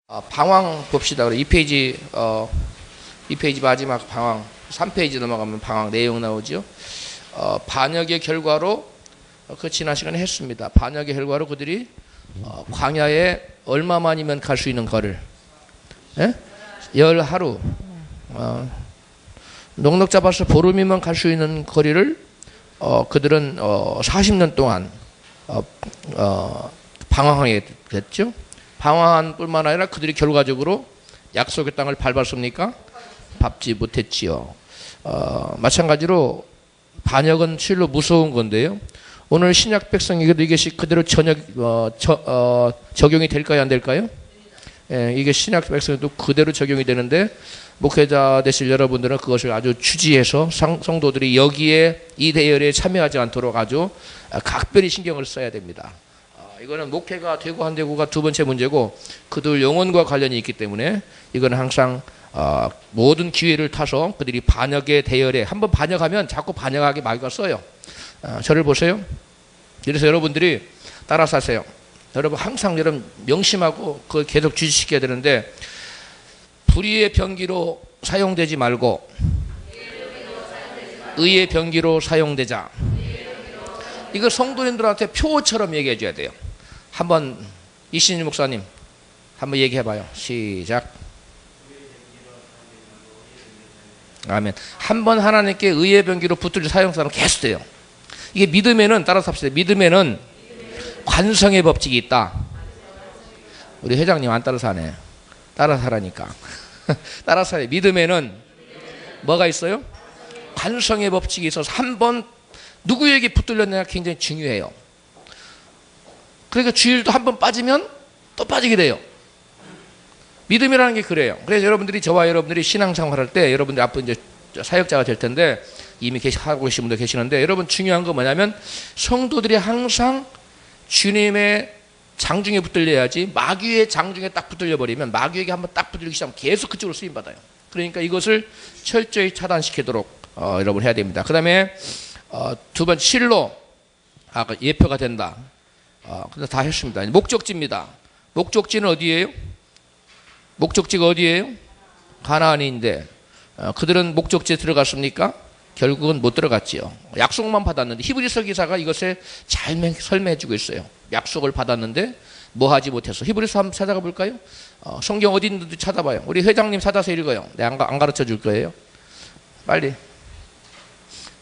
방황 봅시다. 그래 2페이지 2페이지 마지막 방황 3페이지 넘어가면 방황 내용 나오죠. 반역의 결과로 그 지난 시간에 했습니다. 반역의 결과로 그들이 광야에 얼마만이면 갈 수 있는 거리를 열 하루 넉넉 잡아서 보름이면 갈 수 있는 거리를 그들은 40년 동안 방황하게 됐죠. 방황한 뿐만 아니라 그들이 결과적으로 약속의 땅을 밟았습니까? 밟지 못했지요. 마찬가지로 반역은 실로 무서운 건데요. 오늘 신약 백성에게도 이것이 그대로 적용이 될까요? 안 될까요? 예, 이게 신약 백성에도 그대로 적용이 되는데 목회자 되실 여러분들은 그것을 아주 주지해서 성도들이 여기에 이 대열에 참여하지 않도록 아주 각별히 신경을 써야 됩니다. 이거는 목회가 되고 안 되고가 두 번째 문제고 그들 영혼과 관련이 있기 때문에 이거는 항상 모든 기회를 타서 그들이 반역의 대열에 한번 반역하면 자꾸 반역하게 마귀가 써요. 저를 보세요. 그래서 여러분들이 따라서 하세요. 여러분 항상 여러분 명심하고 그걸 계속 주시켜야 되는데 불의의 병기로 사용되지 말고 의의 병기로 사용되자. 이거 성도님들한테 표처럼 얘기해 줘야 돼요. 한번 이신희 목사님 한번 얘기해 봐요. 시작. 아멘. 한번 하나님께 의의 병기로 붙들려 사용사는 계속 돼요. 이게 믿음에는 따라서 합시다. 믿음에는 관성의 법칙이 있다. 우리 회장님 안 따라서 하네. 따라서 하라니까. 따라서 하래. 믿음에는 뭐가 있어요? 관성의 법칙이 있어서 한번 누구에게 붙들렸느냐 굉장히 중요해요. 그러니까 주일도 한번 빠지면 또 빠지게 돼요. 믿음이라는 게 그래요. 그래서 여러분들이 저와 여러분들이 신앙생활 할 때 여러분들 앞으로 이제 사역자가 될 텐데 이미 하고 계신 분들 계시는데 여러분 중요한 건 뭐냐면 성도들이 항상 주님의 장중에 붙들려야지 마귀의 장중에 딱 붙들려버리면 마귀에게 한번 딱 붙들리기 시작하면 계속 그쪽으로 쓰임받아요. 그러니까 이것을 철저히 차단시키도록 여러분 해야 됩니다. 그 다음에 두 번째 실로 아까 예표가 된다. 근데 다 했습니다. 목적지입니다. 목적지는 어디예요? 목적지가 어디예요? 가나안인데 그들은 목적지에 들어갔습니까? 결국은 못 들어갔지요. 약속만 받았는데 히브리서 기사가 이것에 잘 설명해주고 있어요. 약속을 받았는데 뭐 하지 못해서. 히브리서 한번 찾아가 볼까요? 성경 어디 있는지 찾아봐요. 우리 회장님 찾아서 읽어요. 내가 안 가르쳐 줄 거예요. 빨리.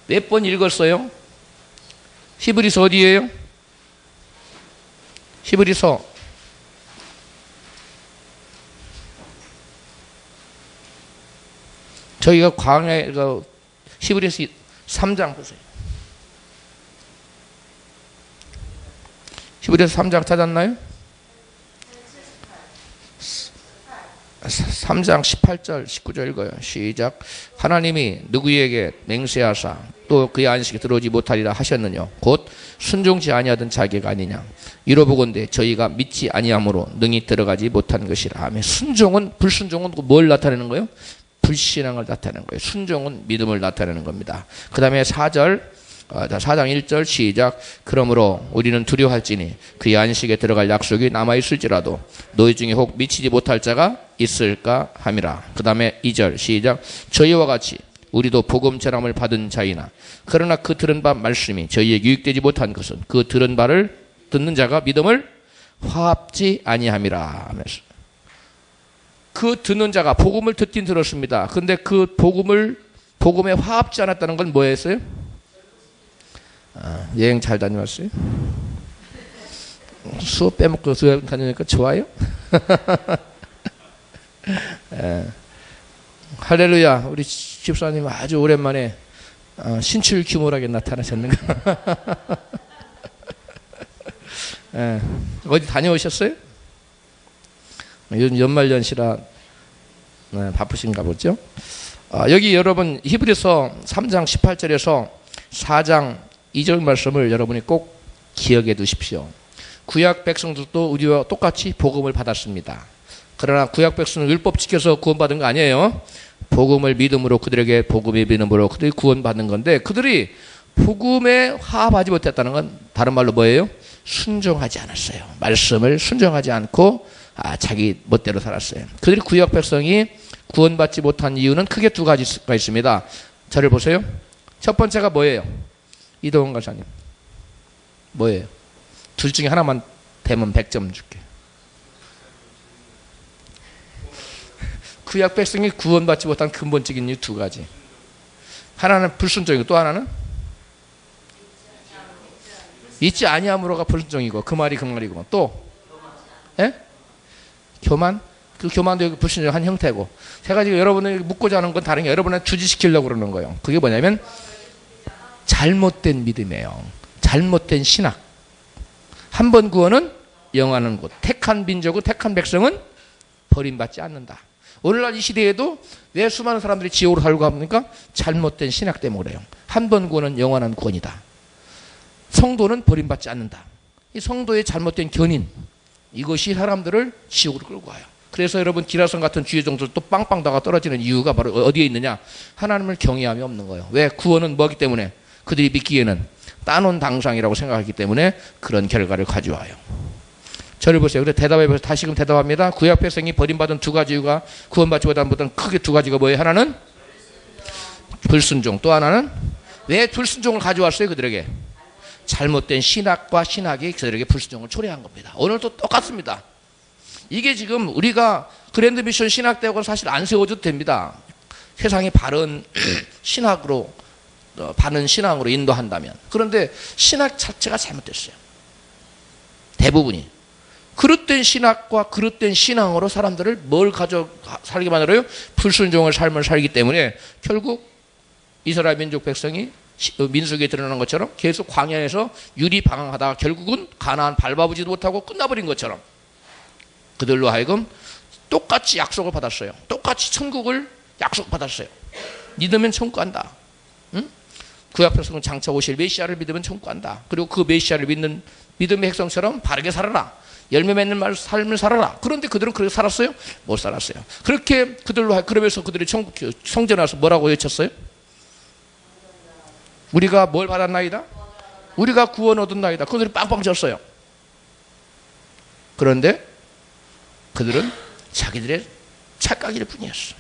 몇 번 읽었어요? 히브리서 어디예요? 히브리서 저희가 광야에 히브리서 3장 보세요. 히브리서 3장 찾았나요? 3장 18절 19절 읽어요. 시작. 하나님이 누구에게 맹세하사 또 그의 안식에 들어오지 못하리라 하셨느냐 곧 순종치 아니하던 자기가 아니냐 이로보건대 저희가 믿지 아니함으로 능히 들어가지 못한 것이라 하며 순종은 불순종은 뭘 나타내는 거예요? 불신앙을 나타내는 거예요. 순종은 믿음을 나타내는 겁니다. 그 다음에 4장 1절 시작. 그러므로 우리는 두려워할지니 그의 안식에 들어갈 약속이 남아있을지라도 너희 중에 혹 미치지 못할 자가 있을까 함이라. 그 다음에 2절 시작. 저희와 같이 우리도 복음 전함을 받은 자이나 그러나 그 들은 바 말씀이 저희에게 유익되지 못한 것은 그 들은 바를 듣는 자가 믿음을 화합지 아니함이라 하면서 그 듣는 자가 복음을 듣긴 들었습니다. 근데 그 복음에 화합지 않았다는 건 뭐였어요? 여행 잘 다녀왔어요? 수업 빼먹고 수업 다니니까 좋아요? 할렐루야. 우리 집사님 아주 오랜만에 신출 규모하게 나타나셨는가? 어디 다녀오셨어요? 요즘 연말연시라 바쁘신가 보죠? 여기 여러분 히브리서 3장 18절에서 4장 2절 말씀을 여러분이 꼭 기억해 두십시오. 구약 백성들도 우리와 똑같이 복음을 받았습니다. 그러나 구약 백성은 율법 지켜서 구원받은 거 아니에요. 복음을 믿음으로 그들에게 복음의 믿음으로 그들이 구원받는 건데 그들이 복음에 화합하지 못했다는 건 다른 말로 뭐예요? 순종하지 않았어요. 말씀을 순종하지 않고 자기 멋대로 살았어요. 그들이 구약 백성이 구원받지 못한 이유는 크게 두 가지가 있습니다. 저를 보세요. 첫 번째가 뭐예요? 이동훈 가사님. 뭐예요? 둘 중에 하나만 되면 100점 줄게. 구약 백성이 구원받지 못한 근본적인 이유 두 가지. 하나는 불순종이고 또 하나는 잊지 아니함으로가 불순종이고 그 말이 그 말이고 또 예? 교만? 그 교만도 불순종의 한 형태고 제가 지금 여러분을 묻고자 하는 건 다른 게 여러분을 주지시키려고 그러는 거예요. 그게 뭐냐면 잘못된 믿음이에요. 잘못된 신학. 한 번 구원은 영원한 곳. 택한 민족은 택한 백성은 버림받지 않는다. 오늘날 이 시대에도 왜 수많은 사람들이 지옥으로 살고 합니까? 잘못된 신학 때문에 그래요. 한 번 구원은 영원한 구원이다. 성도는 버림받지 않는다. 이 성도의 잘못된 견인, 이것이 사람들을 지옥으로 끌고 가요. 그래서 여러분 기라성 같은 주의 종들 또 빵빵 다가 떨어지는 이유가 바로 어디에 있느냐? 하나님을 경외함이 없는 거예요. 왜? 구원은 뭐기 때문에? 그들이 믿기에는 따놓은 당상이라고 생각하기 때문에 그런 결과를 가져와요. 저를 보세요. 그래서 대답해보세요. 다시금 대답합니다. 구약 백성이 버림받은 두 가지 이유가 구원받지 못한 것보다는 크게 두 가지가 뭐예요? 하나는 불순종, 또 하나는 왜 불순종을 가져왔어요? 그들에게 잘못된 신학과 신학이 그들에게 불순종을 초래한 겁니다. 오늘도 똑같습니다. 이게 지금 우리가 그랜드 미션 신학대학은 사실 안 세워줘도 됩니다. 세상이 바른 신학으로 바른 신앙으로 인도한다면. 그런데 신학 자체가 잘못됐어요. 대부분이. 그릇된 신학과 그릇된 신앙으로 사람들을 뭘 가져 살게 만들어요? 불순종의 삶을 살기 때문에 결국 이스라엘 민족 백성이 민수기에 드러나는 것처럼 계속 광야에서 유리방황하다가 결국은 가나안 밟아보지도 못하고 끝나버린 것처럼 그들로 하여금 똑같이 약속을 받았어요. 똑같이 천국을 약속받았어요. 믿으면 천국 간다. 응? 구약 백성은 장차 오실 메시아를 믿으면 천국 간다. 그리고 그 메시아를 믿는 믿음의 백성처럼 바르게 살아라. 열매 맺는 삶을 살아라. 그런데 그들은 그렇게 살았어요? 못 살았어요. 그렇게 그들로 그러면서 그들이 성전에 와서 뭐라고 외쳤어요? 우리가 뭘 받았나이다? 우리가 구원 얻었나이다. 그들이 빵빵 쳤어요. 그런데 그들은 자기들의 착각일 뿐이었어.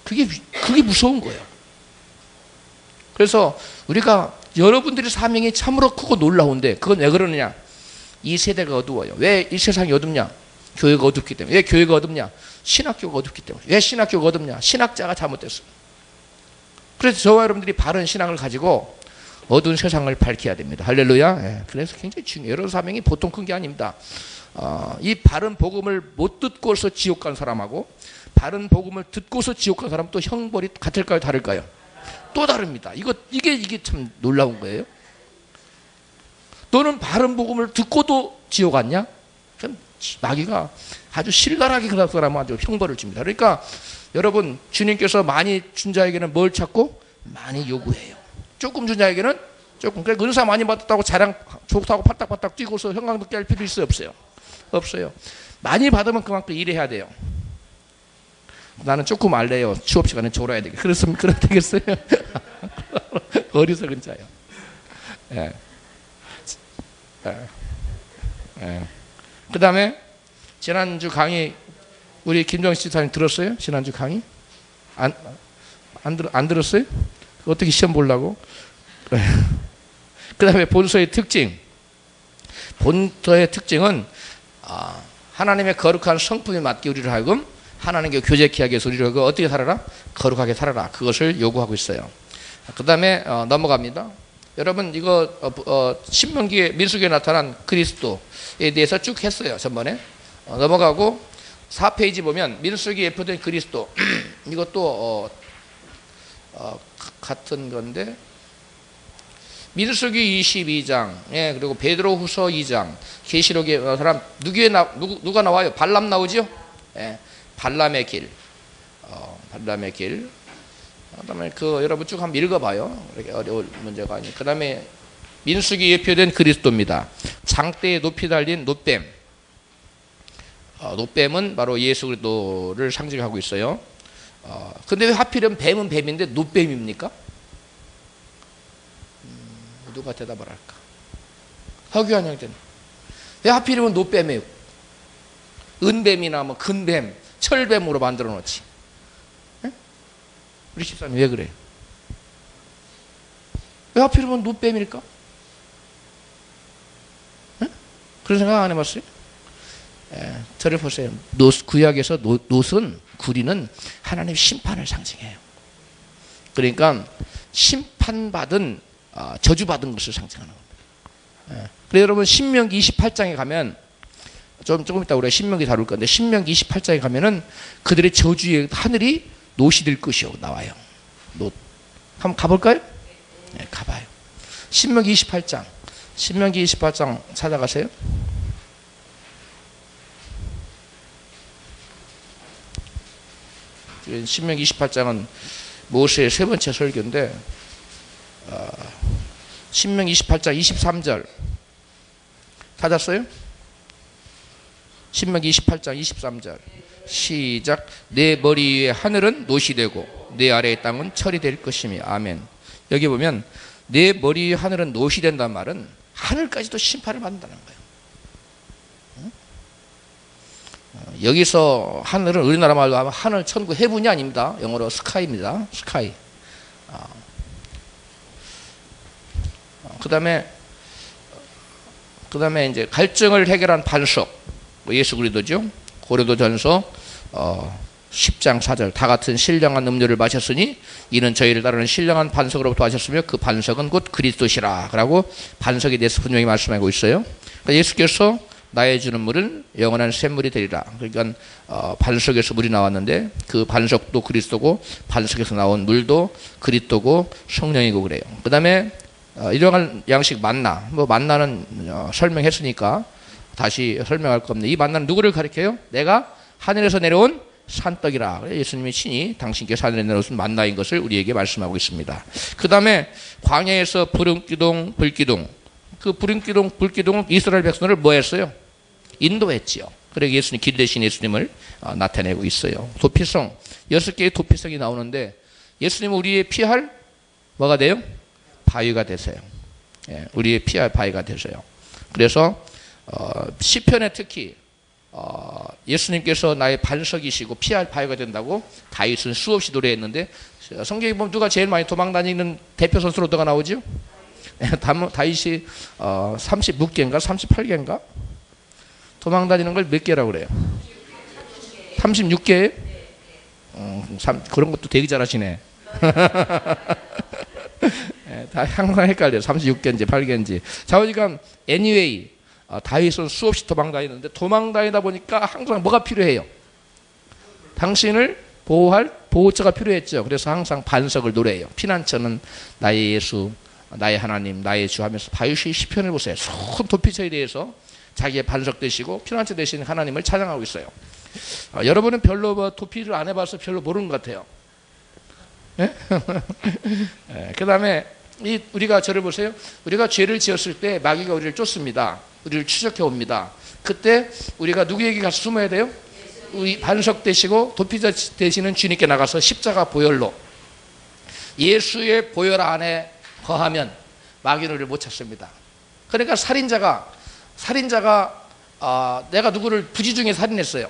그게 무서운 거예요. 그래서 우리가 여러분들의 사명이 참으로 크고 놀라운데 그건 왜 그러느냐? 이 세대가 어두워요. 왜 이 세상이 어둡냐? 교회가 어둡기 때문에. 왜 교회가 어둡냐? 신학교가 어둡기 때문에. 왜 신학교가 어둡냐? 신학자가 잘못됐어요. 그래서 저와 여러분들이 바른 신앙을 가지고 어두운 세상을 밝혀야 됩니다. 할렐루야. 예, 그래서 굉장히 중요해요. 여러분 사명이 보통 큰 게 아닙니다. 이 바른 복음을 못 듣고서 지옥 간 사람하고 바른 복음을 듣고서 지옥 간 사람 또 형벌이 같을까요? 다를까요? 또 다릅니다. 이게 참 놀라운 거예요. 너는 바른 복음을 듣고도 지옥 갔냐? 그럼 마귀가 아주 신랄하게 그 사람은 아주 형벌을 줍니다. 그러니까 여러분 주님께서 많이 준 자에게는 뭘 찾고 많이 요구해요. 조금 준 자에게는 조금. 그러니까 은사 많이 받았다고 자랑 좋다고 파딱파딱 뛰고서 형광등기 할 필요 있어요? 없어요? 없어요. 많이 받으면 그만큼 일해야 돼요. 나는 조금 알래요. 취업 시간에 졸아야 되겠어요. 그렇습니까? 그래도 되겠어요? 어리석은 자요. 예. 예. 그 다음에 지난주 강의 우리 김정식 집사님 들었어요? 지난주 강의? 안 들었어요? 어떻게 시험 보려고? 그 다음에 본서의 특징. 본서의 특징은 하나님의 거룩한 성품에 맞게 우리를 하여금 하나님께 교제케 하기 위해서 우리를 어떻게 살아라? 거룩하게 살아라. 그것을 요구하고 있어요. 그 다음에 넘어갑니다. 여러분 이거 신명기에 민수기에 나타난 그리스도에 대해서 쭉 했어요. 전번에. 넘어가고 4페이지 보면 민수기에 예표된 그리스도 이것도 같은 건데 민수기 22장 예, 그리고 베드로후서 2장 계시록에 사람 누가 나와요? 발람 나오죠? 예, 발람의 길 발람의 길. 그다음에 여러분 쭉 한번 읽어봐요. 이렇게 어려울 문제가 아니에요. 그다음에 민수기 예표된 그리스도입니다. 장대에 높이 달린 놋뱀. 놋뱀은 바로 예수 그리스도를 상징하고 있어요. 근데 왜 하필이면 뱀은 뱀인데 놋뱀입니까? 누가 대답을 할까? 허규환 형제는 왜 하필이면 놋뱀이에요? 은뱀이나 뭐 금뱀, 철뱀으로 만들어 놓지. 예? 우리 집사님 왜 그래? 왜 하필이면 노뱀일까? 예? 그런 생각 안 해봤어요? 예, 저를 보세요. 구약에서 놋은, 구리는 하나님의 심판을 상징해요. 그러니까 심판받은, 저주받은 것을 상징하는 겁니다. 예. 그래서 여러분 신명기 28장에 가면, 조금 이따 우리가 신명기 다룰 건데, 신명기 28장에 가면은 그들의 저주의 하늘이 놋이 될 것이요 나와요. 놋. 한번 가볼까요? 네, 가봐요. 신명기 28장. 신명기 28장 찾아가세요. 신명기 28장은 모세의 세 번째 설교인데, 신명기 28장 23절 찾았어요? 신명기 28장 23절 시작. 내 머리 위에 하늘은 놋이 되고 내 아래의 땅은 철이 될 것이며. 아멘. 여기 보면 내 머리 위에 하늘은 놋이 된다는 말은 하늘까지도 심판을 받는다는 거예요. 여기서 하늘은 우리나라 말로 하면 하늘, 천국, 헤븐이 아닙니다. 영어로 스카이입니다. 스카이. 그 다음에 이제 갈증을 해결한 반석, 예수 그리스도죠. 고린도전서 10장 4절 다 같은 신령한 음료를 마셨으니 이는 저희를 따르는 신령한 반석으로부터 하셨으며 그 반석은 곧 그리스도시라. 라고 반석에 대해서 분명히 말씀하고 있어요. 그러니까 예수께서 나의 주는 물은 영원한 샘물이 되리라. 그러니까 반석에서 물이 나왔는데 그 반석도 그리스도고 반석에서 나온 물도 그리스도고 성령이고 그래요. 그 다음에 일용할 양식 만나, 뭐 만나는 설명했으니까 다시 설명할 거 없네. 이 만나는 누구를 가리켜요? 내가 하늘에서 내려온 산떡이라. 예수님이 친히 당신께서 하늘에 내려오신 만나인 것을 우리에게 말씀하고 있습니다. 그 다음에 광야에서 부름기둥, 불기둥. 그 부름기둥, 불기둥은 이스라엘 백성을 뭐 했어요? 인도했지요. 그래서 예수님, 길 대신 예수님을 나타내고 있어요. 도피성, 6개의 도피성이 나오는데 예수님은 우리의 피할 뭐가 돼요? 바위가 되세요. 예, 우리의 피할 바위가 되세요. 그래서 시편에 특히 예수님께서 나의 반석이시고 피할 바위가 된다고 다윗은 수없이 노래했는데 성경에 보면 누가 제일 많이 도망다니는 대표 선수로 누가 나오죠? 다윗이 36개인가 38개인가 도망다니는 걸 몇 개라고 그래요? 36개? 그런 것도 되게 잘하시네. 다 항상 헷갈려요. 36개인지 8개인지. 자, 그러니까 anyway 다윗은 수없이 도망다니는데 도망다니다 보니까 항상 뭐가 필요해요? 당신을 보호할 보호자가 필요했죠. 그래서 항상 반석을 노래해요. 피난처는 나의 예수, 나의 하나님, 나의 주 하면서 다윗이 시편을 보세요. 손 도피처에 대해서 자기의 반석 되시고 피난처 되신 하나님을 찬양하고 있어요. 여러분은 별로 도피를 안 해봐서 별로 모르는 것 같아요. 예? 그 다음에 우리가 저를 보세요. 우리가 죄를 지었을 때 마귀가 우리를 쫓습니다. 우리를 추적해 옵니다. 그때 우리가 누구에게 가서 숨어야 돼요? 우리 반석 되시고 도피자 되시는 주님께 나가서 십자가 보혈로 예수의 보혈 안에 거하면 마귀는 우리를 못 찾습니다. 그러니까 살인자가 내가 누구를 부지 중에 살인했어요.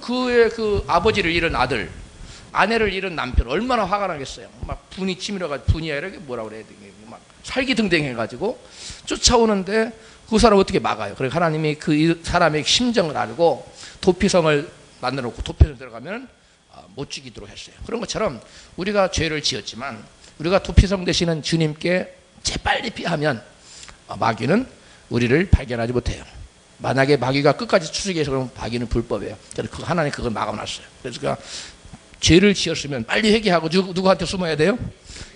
그의 그 아버지를 잃은 아들, 아내를 잃은 남편 얼마나 화가 나겠어요. 막 분이 치밀어가지고 분이 아니라 뭐라 그래야 되겠 막 살기등댕해가지고 쫓아오는데 그 사람 어떻게 막아요? 그러니까 하나님이 그 사람의 심정을 알고 도피성을 만들어놓고 도피성 들어가면 못 죽이도록 했어요. 그런 것처럼 우리가 죄를 지었지만 우리가 도피성 되시는 주님께 재빨리 피하면 마귀는 우리를 발견하지 못해요. 만약에 마귀가 끝까지 추적해서 그러면 마귀는 불법이에요. 그래서 하나님 그걸 막아놨어요. 그래서 그러니까 죄를 지었으면 빨리 회개하고 누구한테 숨어야 돼요?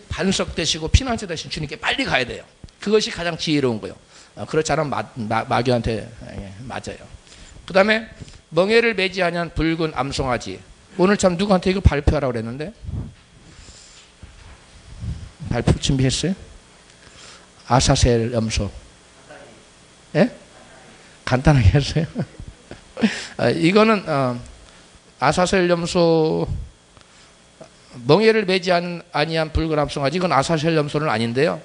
반석 되시고 피난처 되신 주님께 빨리 가야 돼요. 그것이 가장 지혜로운 거예요. 그렇지 않으면 마귀한테 맞아요. 그 다음에 멍에를 매지 아니한 붉은 암송아지. 오늘 참 누구한테 이거 발표하라고 그랬는데 발표 준비했어요? 아사셀 염소. 예? 간단하게 했어요. 이거는 아사셀 염소 멍에를 매지 아니한 붉은 암송아지. 이건 아사셀 염소는 아닌데요.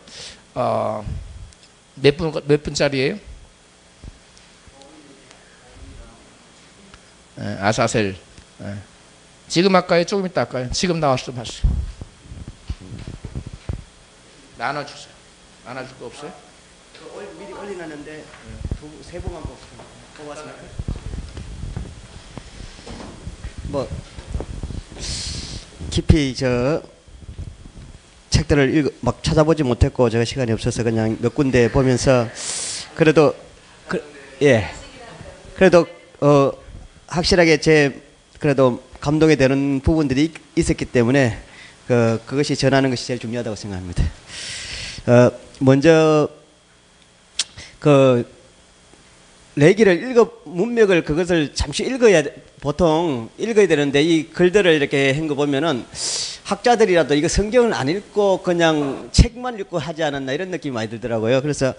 몇 분짜리예요? 아사셀. 지금 할까요? 조금 이따 할까요? 지금 나왔어 봤어요. 나눠주세요. 나눠줄 거 없어요? 미리 올려놨는데 세 부만 뽑았습니까? 뭐 깊이 저 책들을 막 찾아보지 못했고 제가 시간이 없어서 그냥 몇 군데 보면서 그래도 그래도 확실하게 그래도 감동이 되는 부분들이 있었기 때문에 그것이 전하는 것이 제일 중요하다고 생각합니다. 먼저 레기를 문맥을 그것을 잠시 보통 읽어야 되는데 이 글들을 이렇게 한 거 보면은 학자들이라도 이거 성경을 안 읽고 그냥 책만 읽고 하지 않았나 이런 느낌이 많이 들더라고요. 그래서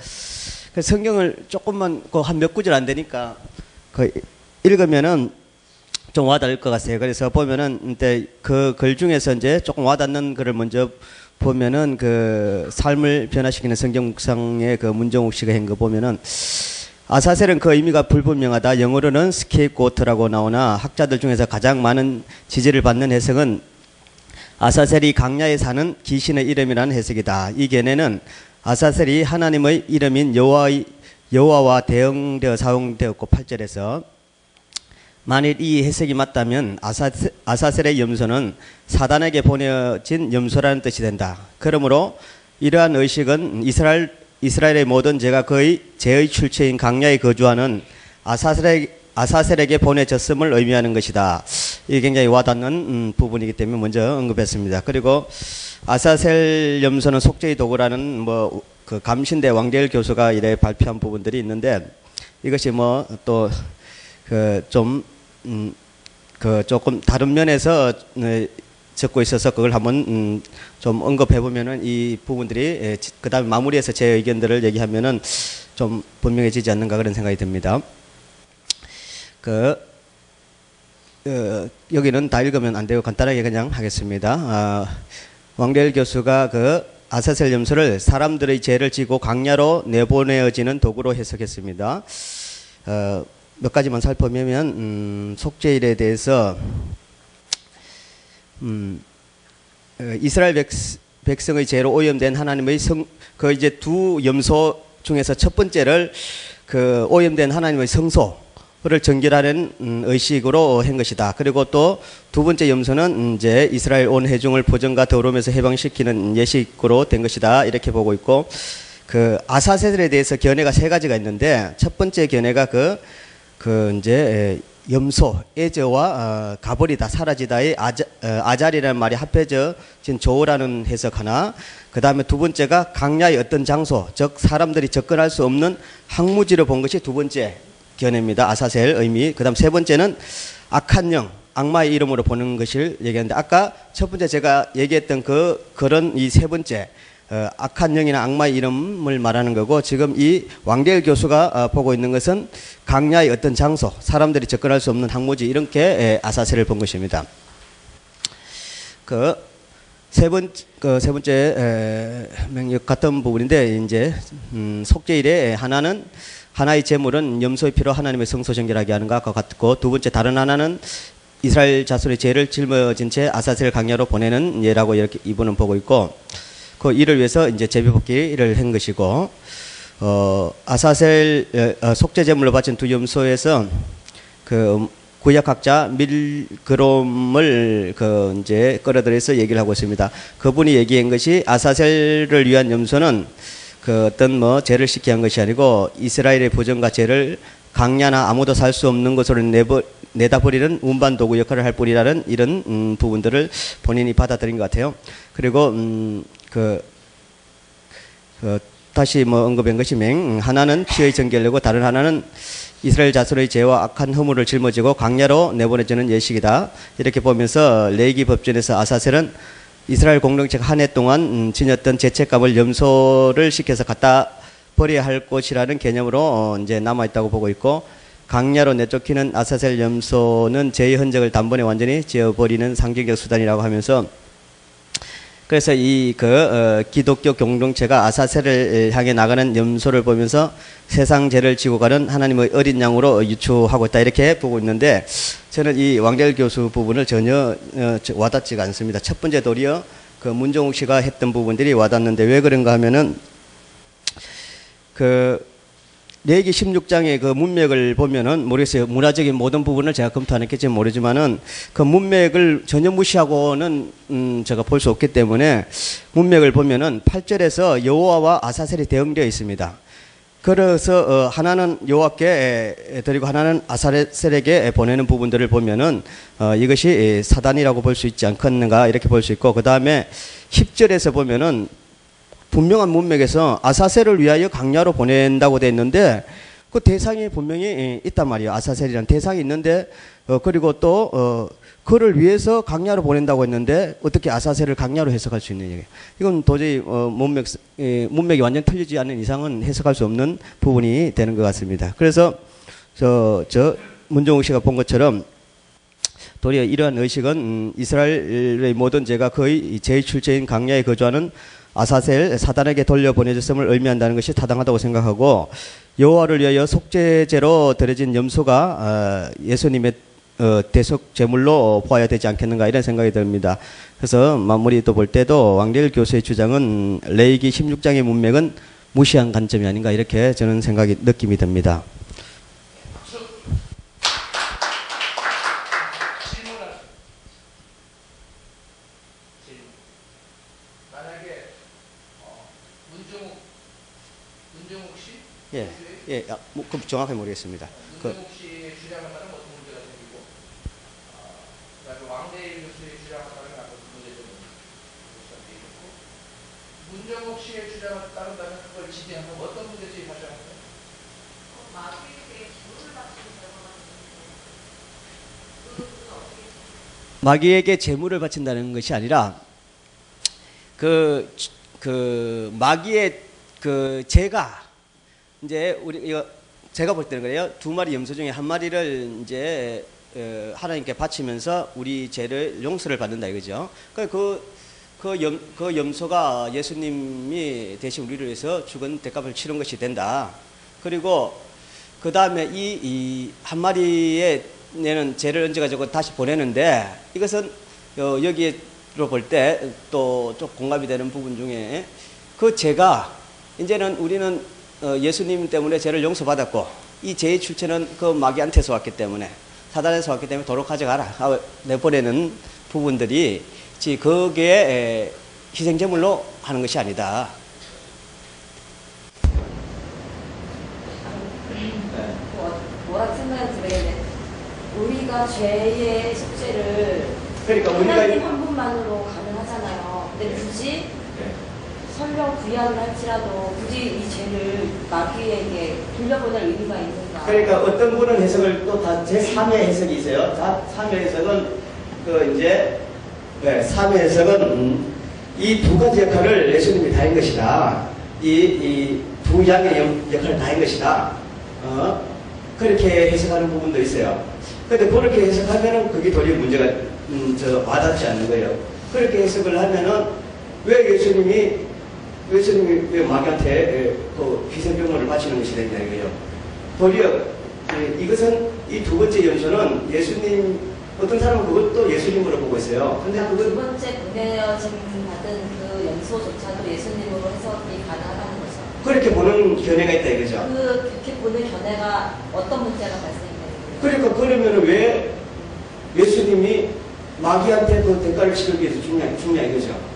그 성경을 조금만 한 몇 구절 안 되니까 읽으면은 좀 와닿을 것 같아요. 그래서 보면은 그 글 중에서 이제 조금 와닿는 글을 먼저 보면은 그 삶을 변화시키는 성경 묵상의 그 문정욱 씨가 한 거 보면은 아사셀은 그 의미가 불분명하다. 영어로는 스케이프고트라고 나오나 학자들 중에서 가장 많은 지지를 받는 해석은 아사셀이 강야에 사는 귀신의 이름이라는 해석이다. 이 견해는 아사셀이 하나님의 이름인 여호와와 대응되어 사용되었고 8절에서 만일 이 해석이 맞다면 아사셀의 염소는 사단에게 보내진 염소라는 뜻이 된다. 그러므로 이러한 의식은 이스라엘의 모든 제가 거의 제의 출처인 강야에 거주하는 아사셀에게 보내졌음을 의미하는 것이다. 이게 굉장히 와닿는 부분이기 때문에 먼저 언급했습니다. 그리고 아사셀 염소는 속죄의 도구라는 그 감신대 왕대일 교수가 이래 발표한 부분들이 있는데 이것이 조금 다른 면에서 적고 있어서 그걸 한번 좀 언급해 보면은 이 부분들이 그 다음에 마무리해서 제 의견들을 얘기하면은 좀 분명해지지 않는가 그런 생각이 듭니다. 여기는 다 읽으면 안 되고 간단하게 그냥 하겠습니다. 왕대일 교수가 아사셀 염소를 사람들의 죄를 지고 강야로 내보내어지는 도구로 해석했습니다. 몇 가지만 살펴보면 속죄일에 대해서 이스라엘 백성의 죄로 오염된 하나님의 이제 두 염소 중에서 첫 번째를 오염된 하나님의 성소를 정결하는 의식으로 한 것이다. 그리고 또 두 번째 염소는 이제 이스라엘 온 회중을 보전과 더러움에서 해방시키는 예식으로 된 것이다. 이렇게 보고 있고 아사셀에 대해서 견해가 세 가지가 있는데 첫 번째 견해가 이제 염소, 에저와 가버리다, 사라지다의 아잘이라는 말이 합해진 조라는 해석 하나. 그 다음에 두 번째가 강야의 어떤 장소, 즉 사람들이 접근할 수 없는 항무지로 본 것이 두 번째 견해입니다. 아사셀 의미. 그 다음 세 번째는 악한 영, 악마의 이름으로 보는 것을 얘기하는데 아까 첫 번째 제가 얘기했던 그런 이 세 번째 악한 영이나 악마의 이름을 말하는 거고 지금 이 왕대일 교수가 보고 있는 것은 강야의 어떤 장소, 사람들이 접근할 수 없는 항무지 이렇게 아사셀을 본 것입니다. 세 번째 명령 같은 부분인데 이제 속죄일에 하나의 제물은 염소의 피로 하나님의 성소 정결하게 하는 것과 같고 두 번째 다른 하나는 이스라엘 자손의 죄를 짊어진 채 아사셀 강야로 보내는 예라고 이렇게 이분은 보고 있고 이를 위해서 이제 제비뽑기를 한 것이고 아사셀 속죄 제물로 바친 두 염소에서 구약학자 밀그롬을 이제 끌어들여서 얘기를 하고 있습니다. 그분이 얘기한 것이 아사셀을 위한 염소는 어떤 죄를 씻게 한 것이 아니고 이스라엘의 보전과 죄를 강야나 아무도 살 수 없는 곳으로 내다버리는 운반 도구 역할을 할 뿐이라는 이런 부분들을 본인이 받아들인 것 같아요. 그리고 다시 언급한 것이 하나는 피의 정결이고 다른 하나는 이스라엘 자손의 죄와 악한 허물을 짊어지고 강야로 내보내주는 예식이다. 이렇게 보면서 레위기 법전에서 아사셀은 이스라엘 공동체가 한 해 동안 지녔던 죄책감을 염소를 시켜서 갖다 버려야 할 것이라는 개념으로 이제 남아있다고 보고 있고 강야로 내쫓기는 아사셀 염소는 죄의 흔적을 단번에 완전히 지워버리는 상징적 수단이라고 하면서 그래서 기독교 공동체가 아사셀을 향해 나가는 염소를 보면서 세상 죄를 지고 가는 하나님의 어린 양으로 유추하고 있다 이렇게 보고 있는데 저는 이 왕재열 교수 부분을 전혀 와닿지가 않습니다. 첫 번째 도리어 그 문종욱 씨가 했던 부분들이 와닿는데 왜 그런가 하면은 레위기 16장의 그 문맥을 보면은 모르겠어요. 문화적인 모든 부분을 제가 검토 안 했겠지 모르지만은 그 문맥을 전혀 무시하고는 제가 볼 수 없기 때문에 문맥을 보면은 8절에서 여호와와 아사셀이 대응되어 있습니다. 그래서 하나는 여호와께 드리고 하나는 아사셀에게 보내는 부분들을 보면은 이것이 사단이라고 볼 수 있지 않겠는가 이렇게 볼 수 있고 그 다음에 10절에서 보면은 분명한 문맥에서 아사셀을 위하여 강야로 보낸다고 되어 있는데 그 대상이 분명히 있단 말이에요. 아사셀이라는 대상이 있는데 그리고 또 그를 위해서 강야로 보낸다고 했는데 어떻게 아사셀을 강야로 해석할 수 있는 얘기예요. 이건 도저히 문맥이 완전 틀리지 않는 이상은 해석할 수 없는 부분이 되는 것 같습니다. 그래서 문종욱 씨가 본 것처럼 도리어 이러한 의식은 이스라엘의 모든 죄가 거의 제1출처인 강야에 거주하는 아사셀 사단에게 돌려보내줬음을 의미한다는 것이 타당하다고 생각하고 여호와를 위하여 속죄제로 드려진 염소가 예수님의 대속 제물로 보아야 되지 않겠는가 이런 생각이 듭니다. 그래서 마무리 또 볼 때도 왕재열 교수의 주장은 레위기 16장의 문맥은 무시한 관점이 아닌가 이렇게 저는 느낌이 듭니다. 예, 그 정확히 모르겠습니다. 문종욱 씨의 주장을 따르면 어떤 문제가 생기고, 그다음에 왕재일 교수의 주장을 따르면 어떤 문제점이 있고, 문종욱 씨의 주장을 따른다면 그걸 지지하면 어떤 문제점이 발생할까요? 마귀에게 재물을 바친다는 것이 아니라 마귀의 죄가 이제 제가 볼 때는 그래요. 두 마리 염소 중에 한 마리를 이제 하나님께 바치면서 우리 죄를 용서를 받는다 이거죠. 그 염소가 예수님이 대신 우리를 위해서 죽은 대값을 치른 것이 된다. 그리고 그 다음에 이 한 마리의 내는 죄를 얹어가지고 다시 보내는데 이것은 여기로 볼 때 또 좀 공감이 되는 부분 중에 그 죄가 이제는 우리는 예수님 때문에 죄를 용서받았고 이 죄의 출처는 그 마귀한테서 왔기 때문에 사단에서 왔기 때문에 도로 가져가라 내보내는 부분들이 거기에 희생제물로 하는 것이 아니다. 뭐라고 생각이 들어요? 우리가 죄의 속죄를 그러니까 하나님 한 분만으로 가능하잖아요. 근데 굳이 설령 구약을 할지라도 굳이 이 죄를 마귀에게 돌려보낼 의미가 있는가? 그러니까 어떤 분은 해석을 또 다 제3의 해석이 있어요. 3의 해석은 이제 3의 해석은 이 두 가지 역할을 예수님이 다 한 것이다. 이 두 양의 역할을 다 한 것이다. 그렇게 해석하는 부분도 있어요. 근데 그렇게 해석하면은 그게 도저히 문제가 와닿지 않는 거예요. 그렇게 해석을 하면은 왜 예수님이 왜 마귀한테 그 희생제물을 바치는 것이 되냐 이거예요. 도리어 이것은 이 두 번째 연소는 예수님 어떤 사람은 그것도 예수님으로 보고 있어요. 근데 두 번째 보내어짐 받은 그 연소조차도 예수님으로 해석이 가능하다는 거죠. 그렇게 보는 견해가 있다 이거죠. 그렇게 보는 견해가 어떤 문제가 발생했나요? 그러니까 그러면은 왜 예수님이 마귀한테 그 대가를 치르기 위해서 죽냐 이거죠.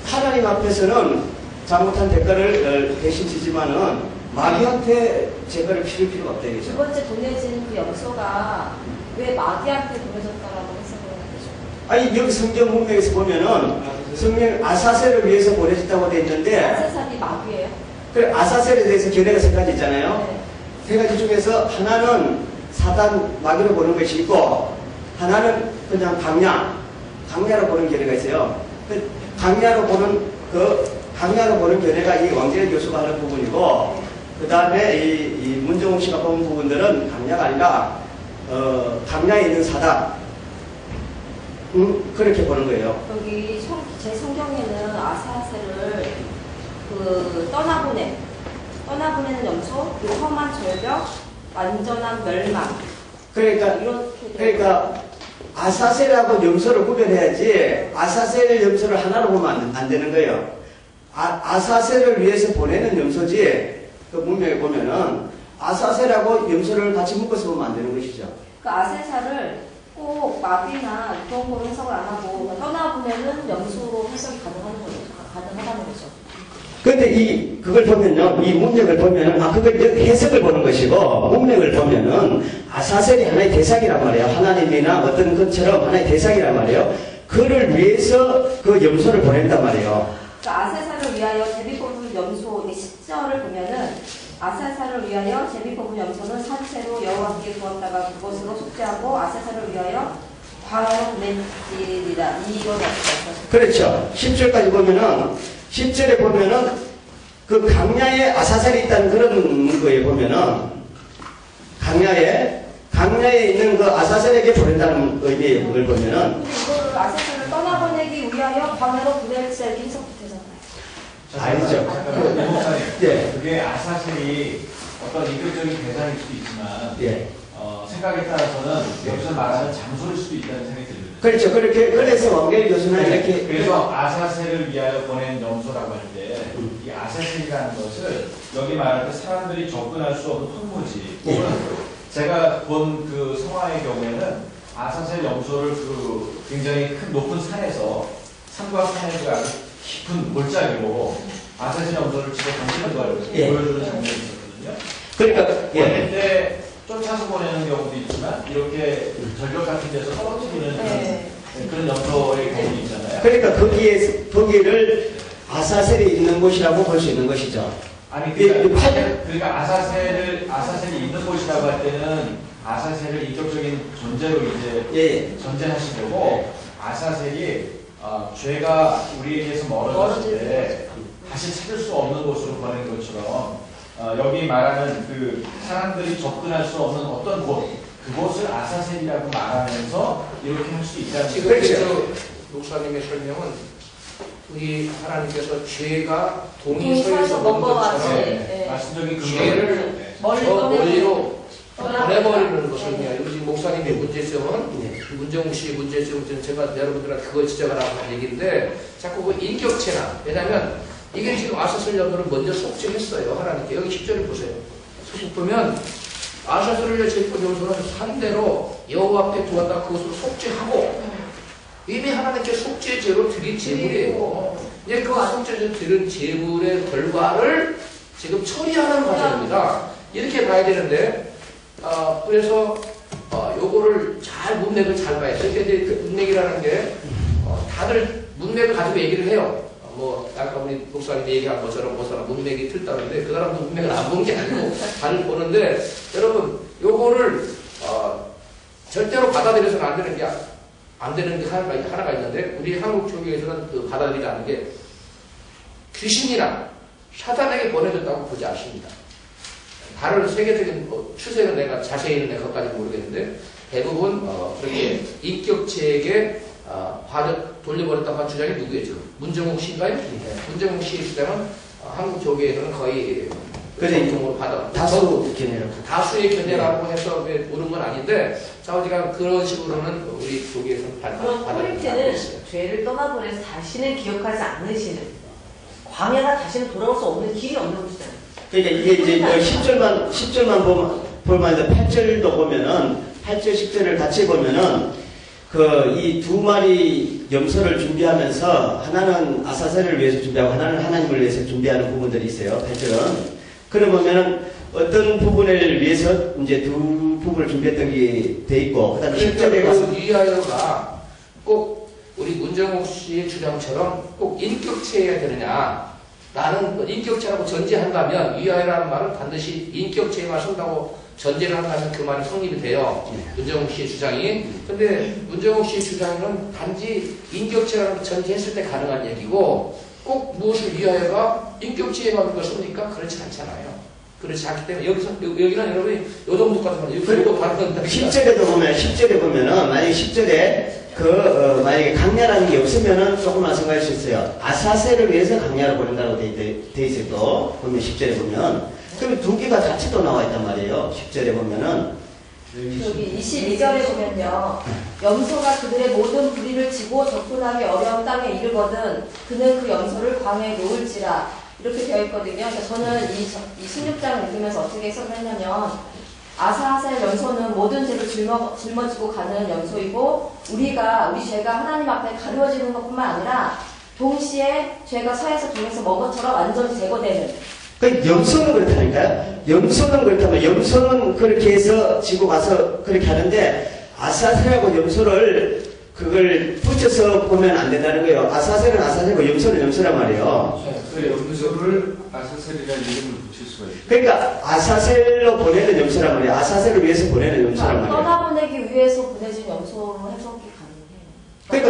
하나님 앞에서는 잘못한 대가를 대신 지지만은 마귀한테 제가를 치를 필요가 없다 이거죠. 두 번째 보내진 그 염소가 왜 마귀한테 보내졌다라고 해석을 하죠? 아니 여기 성경 문맥에서 보면은 성경 아사셀을 위해서 보내졌다고 돼 있는데 아사셀이 마귀예요? 그래 아사셀에 대해서 견해가 세 가지 있잖아요. 네. 세 가지 중에서 하나는 사단 마귀로 보는 것이 있고 하나는 그냥 강야로 보는 견해가 있어요. 강야로 보는 견해가 이 왕재열 교수가 하는 부분이고 그 다음에 이 문종욱 씨가 본 부분들은 강야가 아니라 강야에 있는 사단 그렇게 보는 거예요. 여기 제 성경에는 아사셀을 떠나보내는 염소, 그 험한 절벽, 완전한 멸망. 그러니까 아사셀하고 염소를 구별해야지 아사셀 염소를 하나로 보면 안 되는 거예요. 아사셀을 위해서 보내는 염소지 그 문맥에 보면은 아사셀하고 염소를 같이 묶어서 보면 안 되는 것이죠. 그 아세사를 꼭 마귀나 그런 거로 해석을 안 하고 떠나보내는 염소로 해석이 가능하다는 거죠. 그런데 그걸 보면요, 이 문맥을 보면은, 그걸 해석을 보는 것이고, 문맥을 보면은, 아사셀이 하나의 대상이란 말이에요. 하나님이나 어떤 것처럼 하나의 대상이란 말이에요. 그를 위해서 그 염소를 보낸단 말이에요. 그러니까 아세사를 위하여 제비 뽑은 염소, 10절을 보면은, 아세사를 위하여 제비 뽑은 염소는 산채로 여호와께 두었다가 그것으로 속죄하고, 아세사를 위하여 광야로 보냈지리라. 이건 없어요. 그렇죠. 10절까지 보면은, 10절에 보면은 그 강야에 아사셀이 있다는 그런 거에 보면은 강야에 있는 그 아사셀에게 보낸다는 의미의 그걸 보면은 이거를 아세셀을 떠나보내기 위하여 광야로 보낼지 이렇게 해석되잖아요. 아니죠. 네. 그게 아사셀이 어떤 인격적인 대상일 수도 있지만 예. 생각에 따라서는 여기서 말하는 장소일 수도 있다는 생각이 들거든요. 그렇죠. 그래서 왕계일 교수는 이렇게 그래서 아사셀을 위하여 보낸 염소라고 할 때 이 아사셀이라는 것을 여기 말할 때 사람들이 접근할 수 없는 황무지 예. 제가 본 그 성화의 경우에는 아사셀 염소를 그 굉장히 큰 높은 산에서 산과 산에서 아주 깊은 골짜기로 아사셀 염소를 집어 던지는 걸 보여주는 장면이 있었거든요. 그러니까 보낼 때 쫓아서 보내는 경우도 있지만 이렇게 절벽 같은 데서 떨어뜨리는 그런 염소의 경우도 있잖아요. 그러니까 거기를 아사셀이 있는 곳이라고 볼 수 있는 것이죠. 아니 그러니까 아사셀이 있는 곳이라고 할 때는 아사셀을 인격적인 존재로 이제 전제하신 거고 아사셀이 죄가 우리에게서 멀어졌을 때 다시 찾을 수 없는 곳으로 보낸 것처럼 여기 말하는 그 사람들이 접근할 수 없는 어떤 곳 그곳을 아사셀이라고 말하면서 이렇게 할 수 있다는 지금 그렇죠. 목사님의 설명은 우리 하나님께서 죄가 동이서에서 동이서에서 온 넘어가지. 것처럼 말씀적인 죄를 저 멀리로 보내버리는 것을 위하여 지금 목사님의 문제점은 문정욱 씨의 문제점은 제가 여러분들한테 그걸 지적하라고 한 얘기인데 자꾸 그 인격체나 왜냐하면 이게 지금 아사셀 염소를 먼저 속죄했어요. 하나님께. 여기 10절을 보세요. 보면 아사셀을 제비뽑은 염소는 산대로 여호와 앞에 두었다 그것으로 속죄하고 이미 하나님께 속죄제로 드린 제물이에요. 이제 그 속죄제로 드린 제물의 결과를 지금 처리하는 과정입니다. 이렇게 봐야 되는데 그래서 요거를 잘 문맥을 잘 봐야 돼요. 이제 그 문맥이라는 게 다들 문맥을 가지고 얘기를 해요. 아까 우리 목사님이 얘기한 것처럼 사람 문맥이 틀다는데 그 사람도 문맥을 안 본 게 아니고 다들 보는데 여러분 요거를 절대로 받아들여서는 안 되는 게 하나가 있는데 우리 한국 교회에서는 그 받아들이지 않는 게 귀신이나 사단에게 보내졌다고 보지 않습니다. 다른 세계적인 추세는 내가 자세히는 내가 그것까지 모르겠는데 대부분 그렇게 인격체에게 돌려버렸다고 한 주장이 누구예요 지금? 문정욱 씨인가요? 네. 문정욱 씨의 주장은 한국 교계에서는 거의 공통으로 받아 다수 견해라고 다수의 견해라고 해서 모르는 건 아닌데 사우디가 그런 식으로는 우리 교계에서는 그럼 포인트는 죄를 떠나보내서 다시는 기억하지 않으시는 광야가 다시는 돌아올 수 없는 길이 없는 것이잖아요. 그러니까 이게 이제 10절만 보면 8절도 보면은 8절 10절을 같이 보면은 이 두 마리 염소를 준비하면서 하나는 아사셀을 위해서 준비하고 하나는 하나님을 위해서 준비하는 부분들이 있어요. 8절은. 그러면은 어떤 부분을 위해서 이제 두 부분을 준비했던 게 돼 있고 그다음에 10절에 가서 위하여가 꼭 우리 문정욱 씨의 주장처럼 꼭 인격체여야 되느냐 나는 인격체라고 전제한다면 위하여라는 말은 반드시 인격체에만 쓴다고 전제를 한다면 그 말이 성립이 돼요. 문정욱 씨의 주장이. 근데 문정욱 씨의 주장은 단지 인격체라는 전제했을 때 가능한 얘기고 꼭 무엇을 위하여가 인격체에만 것입니까? 그렇지 않잖아요. 그렇지 않기 때문에 여기는 여러분이 요 정도까지만 여기도 다른 10절에 보면은 만약에 10절에 만약에 강야라는 게 없으면은 조금만 생각할 수 있어요. 아사셀을 위해서 강야를 보낸다고 돼 있어요. 또 보면 10절에 보면 그럼 두 개가 같이 또 나와 있단 말이에요. 10절에 보면은 여기 22절에 보면요. 염소가 그들의 모든 부리를 지고 접근하기 어려운 땅에 이르거든 그는 그 염소를 광야에 놓을지라 이렇게 되어 있거든요. 그래서 저는 이 16장을 읽으면서 어떻게 해석했냐면 아사셀 염소는 모든 죄를 짊어지고 가는 염소이고 우리 죄가 하나님 앞에 가려지는 것뿐만 아니라 동시에 죄가 서에서 동에서 먹은 것처럼 완전히 제거되는. 그러니까 염소는 그렇다니까요. 염소는 그렇다면 염소는 그렇게 해서 지고 가서 그렇게 하는데 아사셀하고 염소를 그걸 붙여서 보면 안 된다는 거예요. 아사셀은 아사셀이고 염소는 염소란 말이에요. 그 염소를 아사셀이라는 이름을 붙일 수가 있어요. 그러니까 아사셀로 보내는 염소란 말이에요. 아사셀을 위해서 보내는 염소란 말이에요. 떠나보내기 위해서 보내진 염소로 해석이 가능해요. 그러니까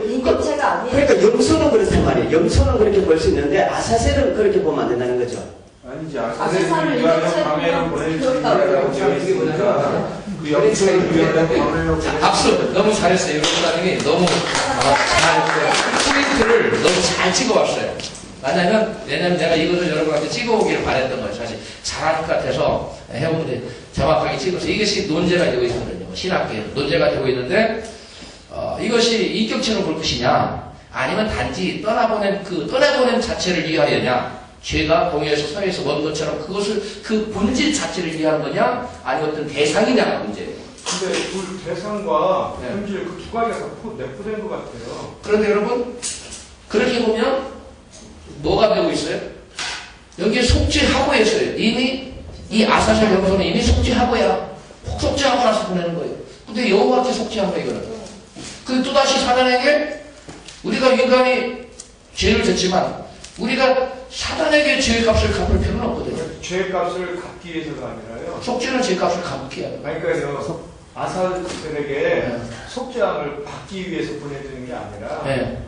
인격체가 아니에요. 그러니까 염소는 그렇단 말이에요. 염소는 그렇게 볼 수 있는데 아사셀은 그렇게 보면 안 된다는 거죠. 아니지, 아사셀을 아사셀을 위하여 인격체로 광야로 보낼 수 그렇다고 있다고 되어 있으니까 그 염소를 위하여 광야로 보낼 수 박수. 너무 잘했어요. 여러분이 너무 잘했어요. 포인트를 너무 잘 찍어왔어요. 왜냐면 내가 이것을 여러분한테 찍어오기를 바랬던 거예요. 사실 잘할 것 같아서 해보는데 정확하게 찍어서 이것이 논제가 되고 있거든요. 신학계에 논제가 되고 있는데 이것이 인격체로 볼 것이냐 아니면 단지 떠나보낸 자체를 위하여냐 죄가 동해에서 서해에서 먼 것처럼 그것을 그 본질 자체를 위한 거냐 아니면 어떤 대상이냐가 문제예요. 근데 그 대상과 네. 현실 그 두 가지가 다 내포된 것 같아요. 그런데 여러분 그렇게 보면 뭐가 되고 있어요? 여기에 속죄하고 했어요. 이미 이 아사셀 염소는 이미 속죄하고야 속죄하고 나서 보내는 거예요. 근데 여호와한테 속죄한 거예요. 이거는. 그 또다시 사단에게 우리가 인간이 죄를 졌지만 우리가 사단에게 죄값을 갚을 필요는 없거든요. 죄값을 갚기 위해서가 아니라요. 속죄는 죄값을 갚게 해요. 그러니까요. 아사셀에게 네. 속죄함을 받기 위해서 보내주는 게 아니라 네.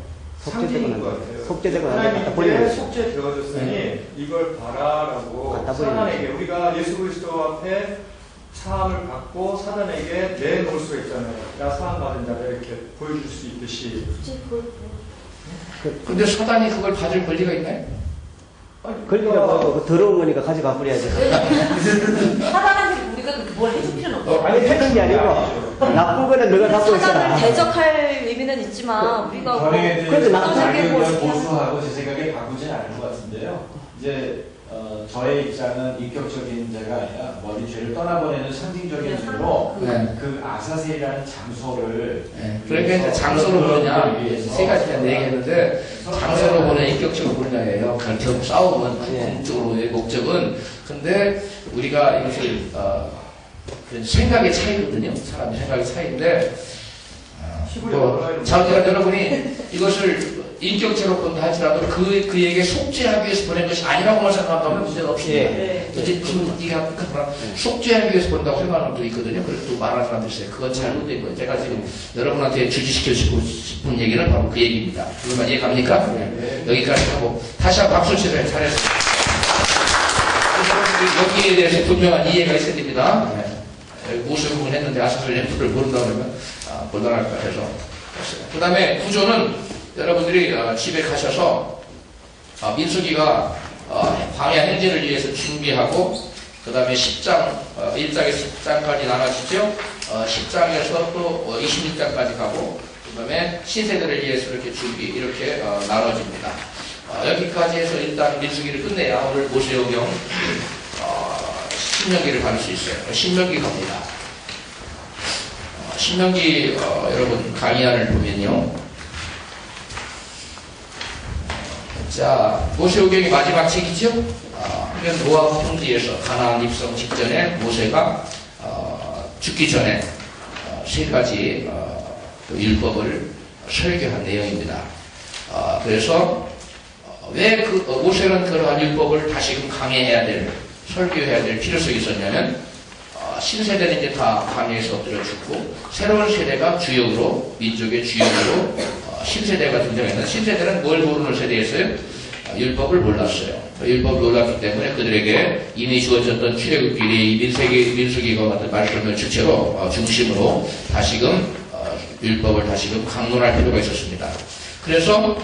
상징인 것 같아요. 속죄되고 갖다 하나님께 버리는 거죠. 속죄되어졌으니 네. 이걸 봐라라고 갖다 버리는 사단에게 우리가 예수 그리스도 앞에 사함을 받고 사단에게 내놓을 수가 있잖아요. 나 사함 받은 자를 이렇게 보여줄 수 있듯이. 근데 사단이 그걸 받을 권리가 있나요? 그러니까 뭐 더러운 거니까 가져가 버려야죠. 사단한테 우리가 뭘 해줄 필요는 없어. 아니 해는 게 아니고 나쁜 거는 너가 갖고 있어라. 사단을 대적할 의미는 있지만 우리가 뭐 그래도 나쁜 자기 모습이 보수하고 제 생각에 바꾸진 않을 것 같은데요. 이제 저의 입장은 인격적인 죄가 아니라 멀리 죄를 떠나보내는 상징적인 죄로 네. 그 아사셀이라는 장소를 네. 그러니까 이제 장소로 보느냐 세 가지나 얘기했는데 장소로 보느냐 인격적으로 보느냐예요. 결국 싸움은 궁극적으로의 목적은 근데 우리가 이것을 생각의 차이거든요. 사람의 생각의 차이인데 자, 여러분이 이것을 인격체로 본다 할지라도 그에게 속죄하기 위해서 보낸 것이 아니라고만 생각한다면 문제가 없습니다. 어쨌든 속죄하기 위해서 본다고 생각하는 분도 있거든요. 그래서 또 말하는 사람도 있어요. 그건 잘못된 거예요. 제가 지금 여러분한테 주지시키고 싶은 얘기는 바로 그 얘기입니다. 그것만 이해갑니까? 네. 여기까지 하고 다시 한번 박수 치세요. 잘했어요. 여기에 대해서 분명한 이해가 있어야 됩니다. 무슨 부분 했는데 아사셀 램프를 모른다 그러면 곤란할 것 같아서 그 다음에 구조는 여러분들이 집에 가셔서 민수기가 광야 행진을 위해서 준비하고 그 다음에 10장 1장에서 10장까지 나눠지죠. 10장에서 또 26장까지 가고 그 다음에 신세대를 위해서 이렇게 이렇게 나눠집니다. 여기까지 해서 일단 민수기를 끝내야 오늘 모세오경 신명기를 갈 수 있어요. 신명기 갑니다. 신명기 여러분 강의안을 보면요. 자, 모세오경이 마지막 책이죠. 모압 평지에서 가나안 입성 직전에 모세가 죽기 전에 세 가지 율법을 설교한 내용입니다. 그래서 왜 모세는 그러한 율법을 다시금 강해해야 될 설교해야 될 필요성이 있었냐면 신세대는 이제 다 광야에서 엎드려 죽고 새로운 세대가 주역으로 민족의 주역으로 신세대가 등장했는데 신세대는 뭘 모르는 세대였어요? 율법을 몰랐어요. 율법을 몰랐기 때문에 그들에게 이미 주어졌던 출애굽길이 민수기와 같은 말씀을 주체로 중심으로 다시금 율법을 다시금 강론할 필요가 있었습니다. 그래서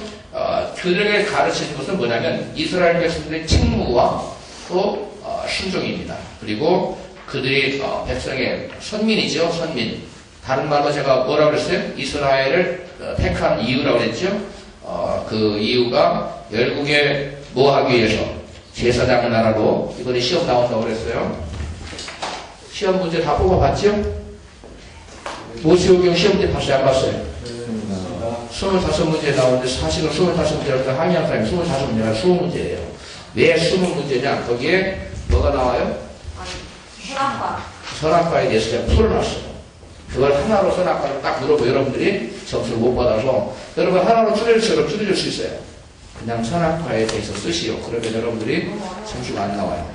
그들에게 가르치는 것은 뭐냐면 이스라엘 백성들의 책무와 또 순종입니다. 그리고 그들이 백성의 선민이죠. 선민. 다른 말로 제가 뭐라고 그랬어요? 이스라엘을 택한 이유라고 그랬죠. 그 이유가 열국에 뭐 하기 위해서 제사장 나라로 이번에 시험 나온다고 그랬어요. 시험 문제 다 뽑아봤죠? 모세오경 시험 문제 봤어요? 안 봤어요? 25문제 나오는데 사실은 25문제라고 항의한 사람이 25문제가 20문제예요. 왜 20문제냐? 거기에 뭐가 나와요? 선악과에 대해서 제가 풀어놨어요. 그걸 하나로 선악과를 딱 물어보고 여러분들이 점수를 못 받아서 여러분 하나로 줄여줄 수 있어요. 그냥 선악과에 대해서 쓰시오. 그러면 여러분들이 점수가 안 나와요.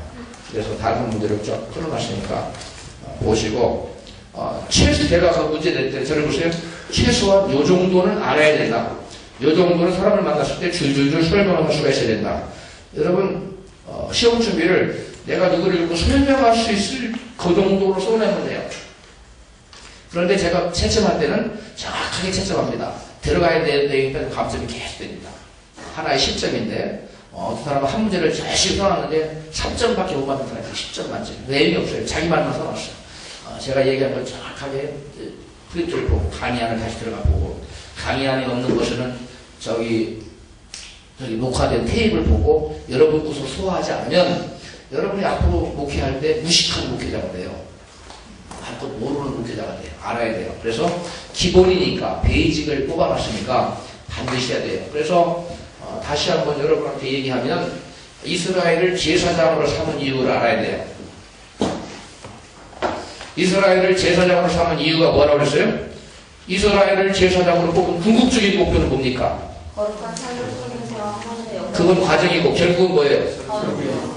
그래서 다른 문제를 좀 풀어놨으니까 보시고 최소 제가 그 문제 낼 때 저를 보세요. 최소한 요 정도는 알아야 된다. 요 정도는 사람을 만났을 때 줄줄줄 설명할 수가 있어야 된다. 여러분 시험 준비를 내가 누구를 읽고 설명할 수 있을 그 정도로 써내면 돼요. 그런데 제가 채점할 때는 정확하게 채점합니다. 들어가야 되니까 감점이 계속 됩니다. 하나의 10점인데 어떤 사람은 한 문제를 열심히 써놨는데 3점밖에 못 받는 사람이 10점 만점. 내용이 없어요. 자기 말만 써놨어요. 제가 얘기한 걸 정확하게 프린트를 보고 강의안을 다시 들어가 보고 강의안에 없는 것은 저기 녹화된 테이프를 보고 여러분 것으로 소화하지 않으면 여러분이 앞으로 목회할 때 무식한 목회자가 돼요. 할 것 모르는 목회자가 돼요. 알아야 돼요. 그래서 기본이니까 베이직을 뽑아놨으니까 반드시 해야 돼요. 그래서 다시 한번 여러분한테 얘기하면 이스라엘을 제사장으로 삼은 이유를 알아야 돼요. 이스라엘을 제사장으로 삼은 이유가 뭐라고 그랬어요? 이스라엘을 제사장으로 뽑은 궁극적인 목표는 뭡니까? 거룩한 삶을 통해서 하나님의 그건 과정이고 결국은 뭐예요?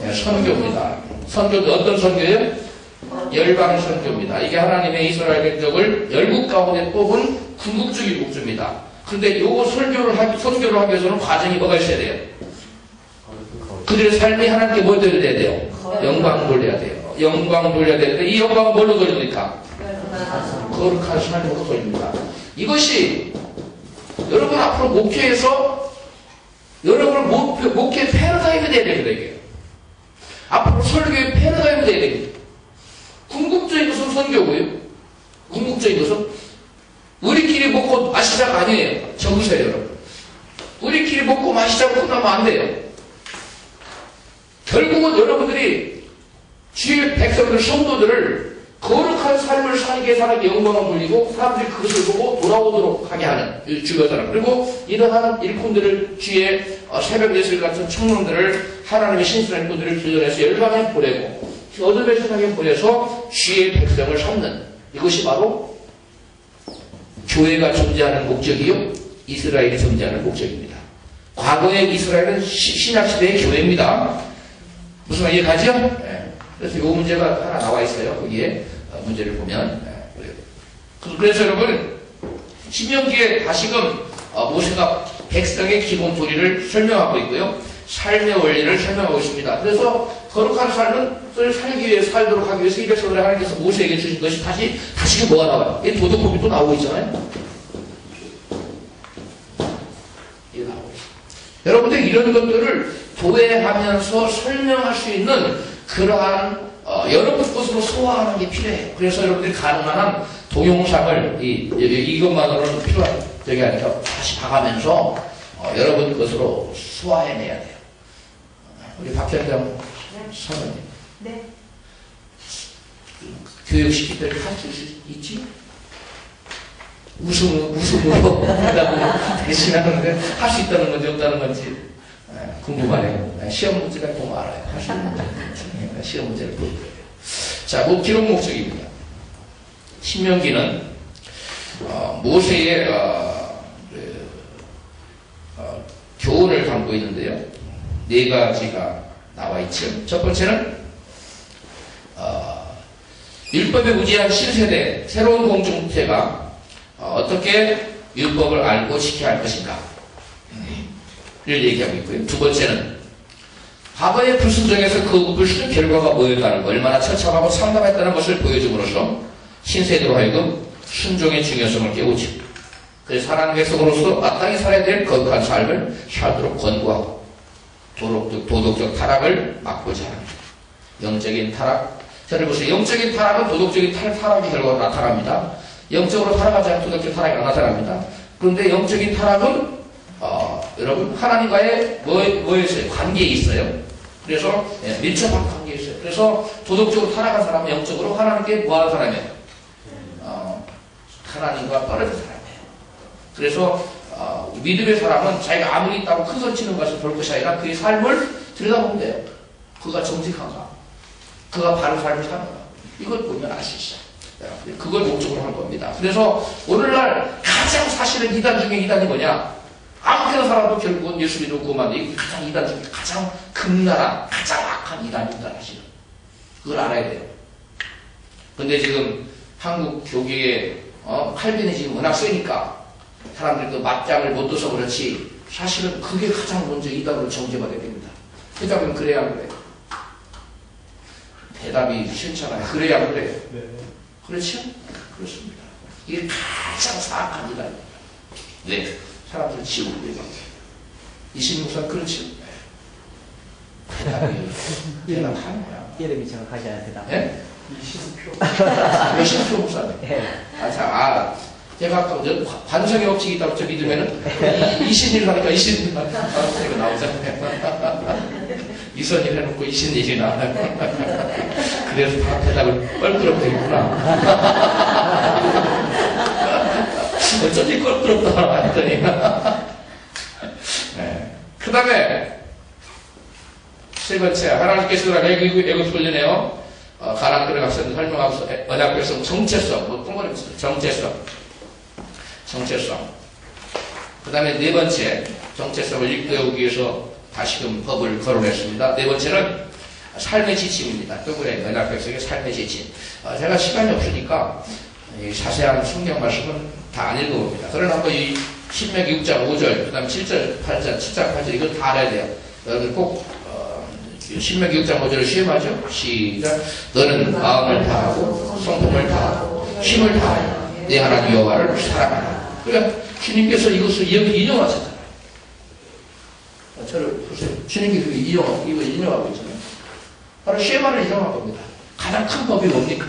네, 선교입니다. 선교도 어떤 선교예요? 열방 선교입니다. 이게 하나님의 이스라엘 백성을 열국 가운데 뽑은 궁극적인 목표입니다. 그런데 요거 선교를 하기 위해서는 과정이 뭐가 있어야 돼요? 그들의 삶이 하나님께 뭐 돌려야 돼요? 영광 돌려야 돼요. 영광 돌려야 되는데 이 영광은 뭘로 돌립니까? 거룩한 삶으로 돌립니다. 이것이 여러분 앞으로 목회에서 여러분 목회 패러다임이 돼야 됩니다. 이게. 앞으로 설교의 패러다임이 돼야 됩니다. 궁극적인 것은 선교고요. 궁극적인 것은 우리끼리 먹고 마시자가 아니에요. 적으세요, 여러분. 우리끼리 먹고 마시자고 끝나면 안 돼요. 결국은 여러분들이 주의 백성들, 성도들을 거룩한 삶을 살게 해서 하나님께 영광을 돌리고 사람들이 그것을 보고 돌아오도록 하게 하는 주의 사람. 그리고 이러한 일꾼들을 주의 새벽 예술 같은 청년들을 하나님의 신실한 일꾼들을 길러내서 열방에 보내고 어둠의 세상에 보내서 주의 백성을 삼는 이것이 바로 교회가 존재하는 목적이요 이스라엘이 존재하는 목적입니다. 과거의 이스라엘은 신약시대의 교회입니다. 무슨 말 이해가죠? 네. 그래서 이 문제가 하나 나와 있어요. 거기에 문제를 보면 그래서 여러분 신명기에 다시금 모세가 백성의 기본 도리를 설명하고 있고요. 삶의 원리를 설명하고 있습니다. 그래서 거룩한 삶을 살기 위해 살도록 하기 위해서 이 백성들을 하나님께서 모세에게 주신 것이 다시금 뭐가 나와요? 이 도덕법이 또 나오고 있잖아요. 이게 나오고 있어요. 여러분들 이런 것들을 도외하면서 설명할 수 있는 그러한 여러분 것으로 소화하는 게 필요해요. 그래서 여러분들이 가능한 한 동영상을 이것만으로는 필요한 적이 아니라 다시 봐가면서 여러분 것으로 소화해내야 돼요. 우리 박현장 사모님. 네. 교육시킬 때 할 수 있지? 웃음으로 대신하는데 할 수 있다는 건지 없다는 건지 궁금하네요. 시험 문제가 보면 알아요. 할 수 있는 문제. 시험 문제를 보여드려요. 자, 기록 목적입니다. 신명기는 모세의 교훈을 담고 있는데요. 네 가지가 나와 있죠. 첫 번째는 율법에 우지한 신세대 새로운 공동체가 어떻게 율법을 알고 지켜야 할 것인가 를 얘기하고 있고요. 두 번째는 과거의 불순종에서 그 불순종 결과가 뭐였다는 것, 얼마나 처참하고 상담했다는 것을 보여줌으로써 신세대로 하여금 순종의 중요성을 깨우치고 그래서 사랑의 백성으로서 마땅히 살아야 될 거룩한 삶을 살도록 권고하고 도덕적 타락을 막고자 합니다. 영적인 타락, 저를 보세요. 영적인 타락은 도덕적인 타락의 결과로 나타납니다. 영적으로 타락하지 않고 도덕적 타락이 안 나타납니다. 그런데 영적인 타락은 여러분 하나님과의 뭐에 있어요? 관계에 있어요. 그래서 밀접한 관계에 있어요. 그래서 도덕적으로 타락한 사람은 영적으로 하나님께 뭐하는 사람이에요? 하나님과 떨어진 사람이에요. 그래서 믿음의 사람은 자기가 아무리 있다고 큰 소리 치는 것을 볼 것이 아니라 그의 삶을 들여다보면 돼요. 그가 정직한가? 그가 바른 삶을 사는가? 이걸 보면 알 수 있어요. 그걸 목적으로 한 겁니다. 그래서 오늘날 가장 사실은 이단 중에 이단이 뭐냐? 아무데나 살아도 결국은 예수 믿고 구원만 돼. 이게 가장 이단 중에 가장 극렬한, 가장 악한 이단입니다. 사실은. 그걸 알아야 돼요. 근데 지금 한국 교계에 칼빈이즘이 워낙 세니까 사람들이 그 맞장을 못 둬서 그렇지 사실은 그게 가장 먼저 이단으로 정죄받아야 됩니다. 대답은 그래야 안 그래요? 대답이 싫잖아요. 그래야 안 그래요? 네. 그렇죠? 그렇습니다. 이게 가장 사악한 이단입니다. 네. 사람들을 지우고 있는 이신 목사는 그렇죠? 대답이 대답하는 거야. 이름이 정확하셔야 대답. 네? 이신표. 이신표 목사님. 제가 아까 관성의 법칙이 있다고 저 믿으면은 이신일 하니까 이신일 이거 나오잖아요. 이선일 해놓고 이신일이 나와요. 그래서 다 대답을 껄끄럽게 되겠구나. 어쩐지 껄끄럽다 했더니. 네. 그 다음에 세 번째 하나님께서 애굽 훈련해요. 가나안 들에 가서 설명하면서 언약 백성 정체성, 뭐 똥거리 정체성. 그 다음에 네 번째 정체성을 일깨우기 위해서 다시금 법을 거론했습니다. 네 번째는 삶의 지침입니다. 동그라미 언약 백성의 삶의 지침. 제가 시간이 없으니까 이 자세한 성경 말씀은 다 안 읽어봅니다. 그러나 한번 이 신명기 6장 5절, 그 다음 7절, 8절, 7장 8절 이거 다 알아야 돼요. 여러분 꼭 신명기 6장 5절을 시험하죠. 시작. 너는 마음을 다하고 성품을 다하고 힘을 다하여 내 하나님 여호와를 사랑하라. 그러니까 주님께서 이것을 여기 인용하셨잖아요. 저를 보세요. 주님께서 이거 인용하고 있잖아요. 바로 쉐마를 인용한 겁니다. 가장 큰 법이 뭡니까?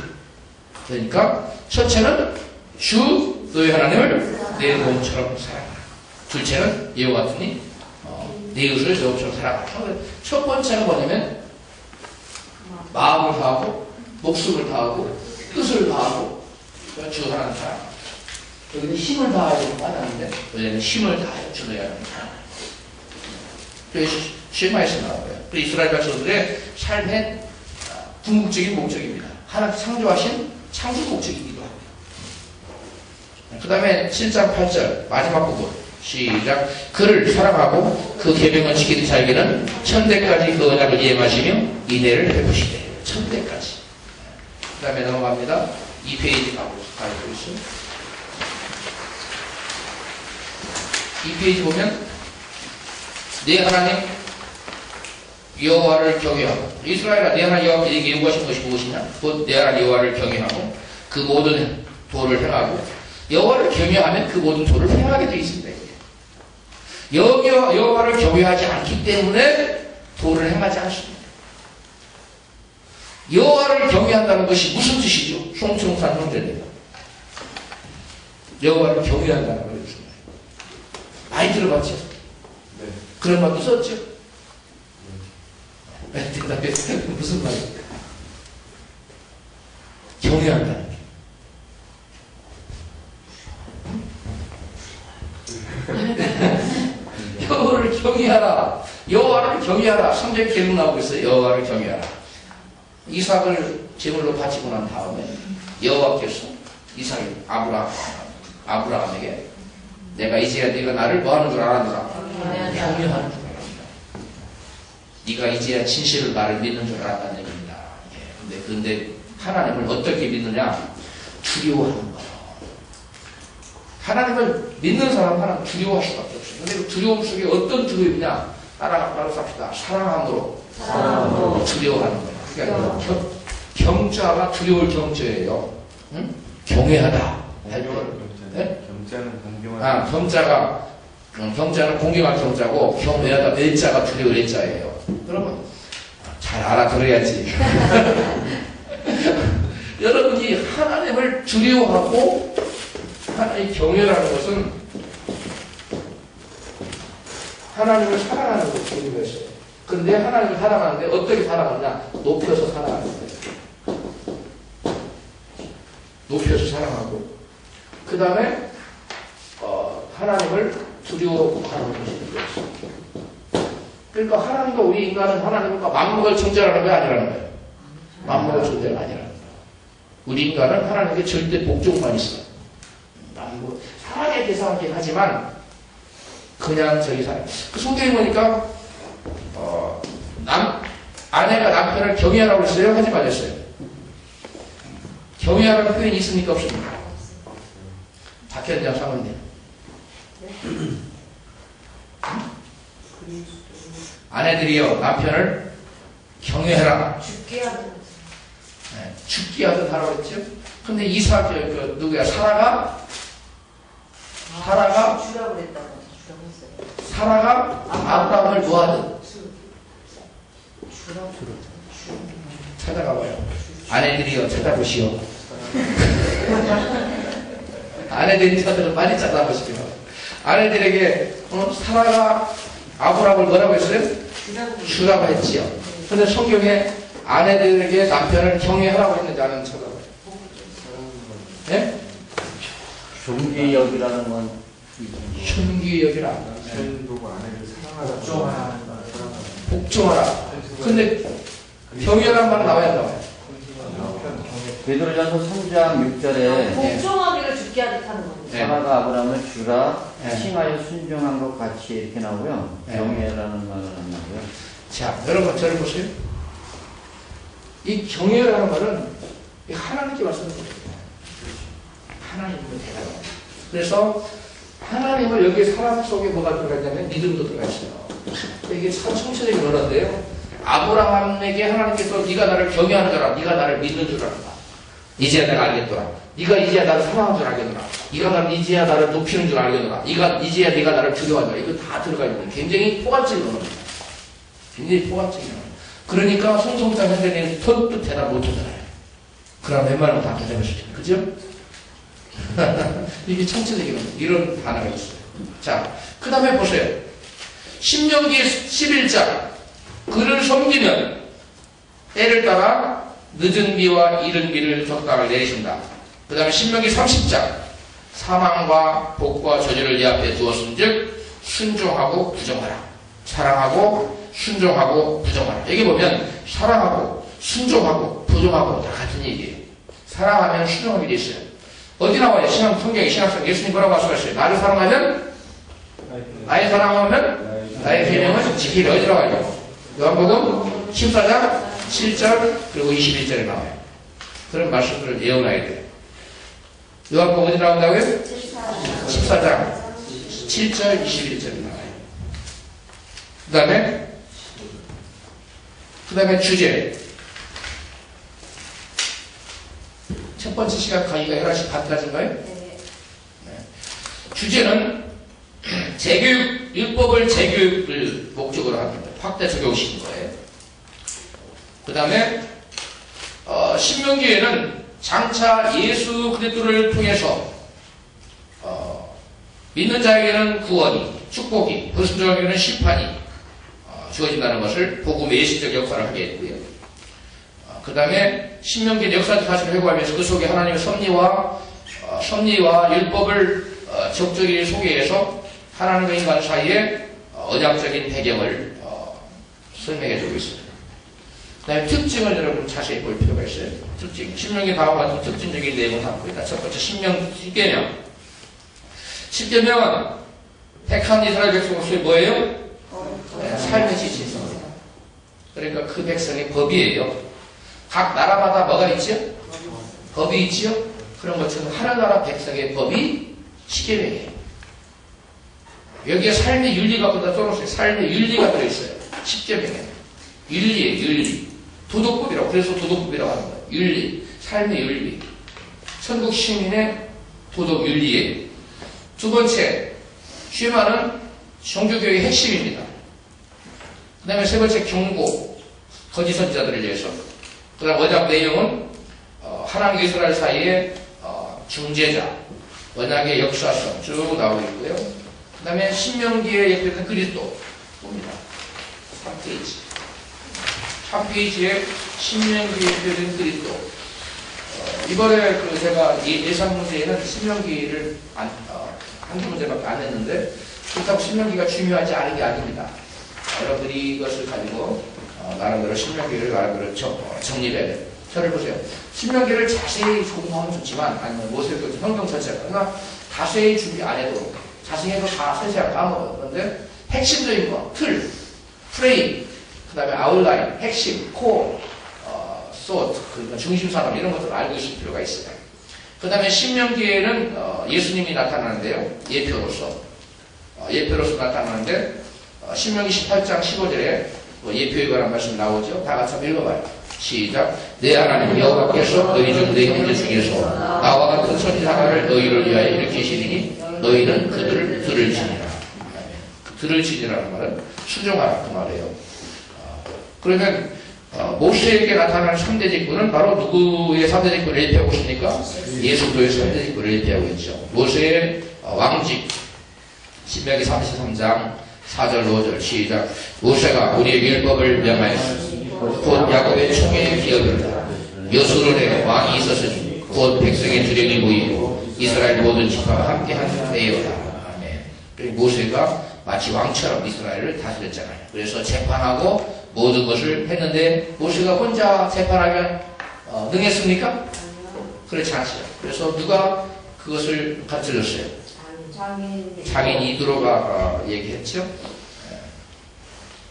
그러니까 첫째는 주 너의 하나님을 내 몸처럼 사랑하라. 둘째는 이와 같으니 내 이웃을 내 몸처럼 사랑하라. 첫 번째가 뭐냐면 마음을 다하고 목숨을 다하고 뜻을 다하고 주 하나님 사랑하라. 여기는 힘을 다하여 빠졌는데 여기는 힘을 다하여 주 너의 하나님 사랑하라. 그래서 쉐마에서 나와요. 그 이스라엘 백성들의 삶의 궁극적인 목적입니다. 하나님 창조하신 창조 목적이기도 합니다. 그 다음에 7장 8절 마지막 부분 시작. 그를 사랑하고 그 계명을 지키는 자에게는 천대까지 그 언약을 이행하시며 인애를 베푸시되. 천대까지. 그 다음에 넘어갑니다. 2페이지 가고 있어요. 2페이지 보면 내 하나님 여호와를 경외하고 이스라엘아 내 하나님 여호와께 요구하신 것이 무엇이냐? 곧 내 하나님 여호와를 경외하고 그 모든 도를 행하고 여호와를 경외하면 그 모든 도를 행하게 되어 있습니다. 여호와를 경외하지 않기 때문에 도를 행하지 않습니다. 여호와를 경외한다는 것이 무슨 뜻이죠? 송충산 형제입니다. 여호와를 경외한다는 것이 무슨 말이에요? 많이 들어봤죠? 네. 그런 말도 썼죠? 대답해. 무슨 말이에요? 경외한다는 게. 여호와를 경외하라. 여호와를 경외하라. 성경 계속 나오고 있어요. 여호와를 경외하라. 이삭을 제물로 바치고 난 다음에 여호와께서 이삭이 아브라함에게 내가 이제야 네가 나를 뭐하는 줄 알았노라. 경외하는 줄 알았다. 네가 이제야 진실을 나를 믿는 줄 알았다는 얘기입니다. 근데 하나님을 어떻게 믿느냐? 두려워하는 거예요. 하나님을 믿는 사람은 하나님 두려워할 수밖에 없어요. 근데 그 두려움 속에 어떤 두려움이냐? 따라서 합시다. 사랑함으로 두려워하는 거예요. 그러니까 경자가 두려울 경자예요. 응? 경외하다. 할 때. 네? 경자는 공경한. 아, 경자는 공경할 경자고 경외하다 외자가 두려울 외자예요. 그러면 잘 알아들어야지. 여러분이 하나님을 두려워하고 하나님 경외라는 것은 하나님을 사랑하는 것이에요. 그런데 하나님을 사랑하는데 어떻게 사랑하느냐? 높여서 사랑하는 거예요. 높여서 사랑하고 그 다음에 하나님을 두려워하는 것이죠. 그러니까 하나님과 우리 인간은 하나님과 맞먹을 존재라는 게 아니라는 거예요. 맞먹을 존재가 아니라는 거예요. 우리 인간은 하나님께 절대 복종만 있어요. 사랑의 대상이긴 하지만 그냥 저기 사람. 그 성경에 보니까 아내가 남편을 경외하라고 했어요? 하지 말랬어요? 경외하라는 표현이 있습니까? 없습니까? 박현장 사모님. 아내들이요 남편을 경외해라. 죽게 하는 네, 죽게 하든 하라고 했죠. 근데 이삭 누구야? 사라가 주라고 그랬다고 주라고 했어요. 사라가 아브라함을 놓아든 주라고 찾아가봐요. 아내들이요 찾아보시오. 아내들이 저들은 많이 찾아보시죠. 아내들에게 사라가 아브라함을 뭐라고 했어요? 주라고 했지요. 근데 성경에 아내들에게 남편을 경외하라고 했는지 안 찾아봐요. 네? 존귀 여기라는 건 흉기 여기라. 보고 아내를 사랑하라. 복종하라. 근데 경외라는 말은 나와야 안 나와요. 베드로전서 3장 6절에 복종하기를 죽게 하듯 하는 겁니다. 네. 사라가 아브라함을 주라 네. 칭하여 순종한 것 같이 이렇게 나오고요. 네. 경외라는 말은 안 나오고요. 자, 여러분 저를 보세요. 이 경외라는 말은 하나님께 말씀하는 거예요. 하나님의 대답. 그래서 하나님을 여기 사람 속에 뭐가 들어가 있냐면 믿음도 들어가 있어요. 이게 참 청천적인 언어인데요. 아브라함에게 하나님께서 네가 나를 경외하는 자라, 네가 나를 믿는 줄 알았다. 이제야 내가 알겠더라. 네가 이제야 나를 사랑하는 줄 알겠노라. 네가 나를 이제야 나를 높이는 줄 알겠노라. 이제야 네가 나를 두려워하노라. 이거 다 들어가 있는 굉장히 포괄적인 언어입니다. 굉장히 포괄적인 언어. 그러니까 송송장 현대는 턱도 대답 못하잖아요. 그럼 웬만하면 다 대답할 수 있잖아요. 그죠? 이게 청체적인 이런 단어가 있어요. 자, 그 다음에 보세요. 신명기 11장 그를 섬기면 때를 따라 늦은 비와 이른 비를 적당을 내리신다. 그 다음에 신명기 30장 사망과 복과 저주를 네 앞에 두었은즉 순종하고 부정하라. 사랑하고 순종하고 부정하라. 여기 보면 사랑하고 순종하고 부정하고 다 같은 얘기예요. 사랑하면 순종하게 돼 있어요. 어디 나와요? 성경에 신학성 예수님 뭐라고 말씀하셨어요? 나를 사랑하면 나의 사랑하면 나의 계명을 지키리. 어디 나와요? 요한복음 14장 7절 그리고 21절에 나와요. 그런 말씀들을 외워놔야 돼요. 요한복음 어디 나온다고요? 14장 7절 21절에 나와요. 그 다음에 주제. 첫 번째 시간 강의가 11시 반까지인가요? 네. 주제는 재교육, 율법을 재교육을 목적으로 하는 거예요. 확대 적용시킨 거예요. 그 다음에 신명기에는 장차 예수 그리스도를 통해서 믿는 자에게는 구원이, 축복이, 불순종에게는 심판이 주어진다는 것을 복음 예시적 역할을 하게 했고요. 그 다음에 신명기 역사적 사실을 회고하면서 그 속에 하나님의 섭리와 율법을 적절히 소개해서 하나님과 인간 사이에 언약적인 배경을 설명해주고 있습니다. 그 다음에 특징을 여러분 자세히 볼 필요가 있어요. 특징. 신명기 다음과 같은 특징적인 내용을 담고 있다. 첫 번째, 10계명. 10계명은 택한 이스라엘 백성으로서의 뭐예요? 삶의 지침서입니다. 그러니까 그 백성의 법이에요. 각 나라마다 뭐가 있죠? 법이 있죠? 그런 것처럼 하나나라 백성의 법이 10계명이에요. 여기에 삶의 윤리가 보다 써놓으세요. 삶의 윤리가 들어있어요. 10계명에. 윤리예요, 윤리. 도덕법이라고. 그래서 도덕법이라고 하는 거예요. 윤리. 삶의 윤리. 천국 시민의 도덕 윤리예요. 두 번째, 쉐마는 종교교육의 핵심입니다. 그 다음에 세 번째, 경고, 거짓 선지자들을 위해서. 그 다음 언약 내용은 하나님과 이스라엘 사이의 중재자, 언약의 역사성 쭉 나오고 있고요. 그 다음에 신명기에 예표된 그리스도 봅니다. 3페이지에 신명기에 예표된 그리스도. 이번에 제가 예상 문제에는 신명기를 한 개 문제밖에 안 했는데, 그렇다고 신명기가 중요하지 않은 게 아닙니다. 여러분이 이것을 가지고 나름대로 신명기를 나름대로 정리해야 돼요. 저를 보세요. 신명기를 자세히 공부하면 좋지만, 아니면 모세도 성경 전체가, 그러나 자세히 준비 안 해도, 자세히 해도 다 세세하게 까먹어요. 그런데 핵심적인 거, 틀, 프레임, 그 다음에 아웃라인, 핵심, 코어, 소트, 그러니까 중심산업 이런 것들을 알고 있을 필요가 있어요. 그 다음에 신명기에는 예수님이 나타나는데요. 예표로서 나타나는데, 신명기 18장 15절에 예표에 관한 말씀 나오죠. 다 같이 한번 읽어봐요. 시작. 내 하나님 여호와께서 너희 중 내 형제 중에서 나와 같은 선지 하나를 너희를 위하여 일으키시리니 너희는 그들을 들을지니라. 들을지니라는 말은 순종하라 그 말이에요. 그러면 모세에게 나타나는 3대 직분은 바로 누구의 3대 직분을 예표하고 있습니까? 예수 그리스도의 3대 직분을 예표하고 있죠. 모세의 왕직, 신명기 33장 4절 5절 시작. 모세가 우리에게 율법을 명하였으니 곧 야곱의 총회에 기어들다 여수론에 왕이 있었으니 곧 백성의 두령이 모이고 이스라엘 모든 지파가 함께한 때여라. 아멘. 모세가 마치 왕처럼 이스라엘을 다스렸잖아요. 그래서 재판하고 모든 것을 했는데 모세가 혼자 재판하면 능했습니까? 그렇지 않죠. 그래서 누가 그것을 가르쳐줬어요? 장인 이드로가 얘기했죠.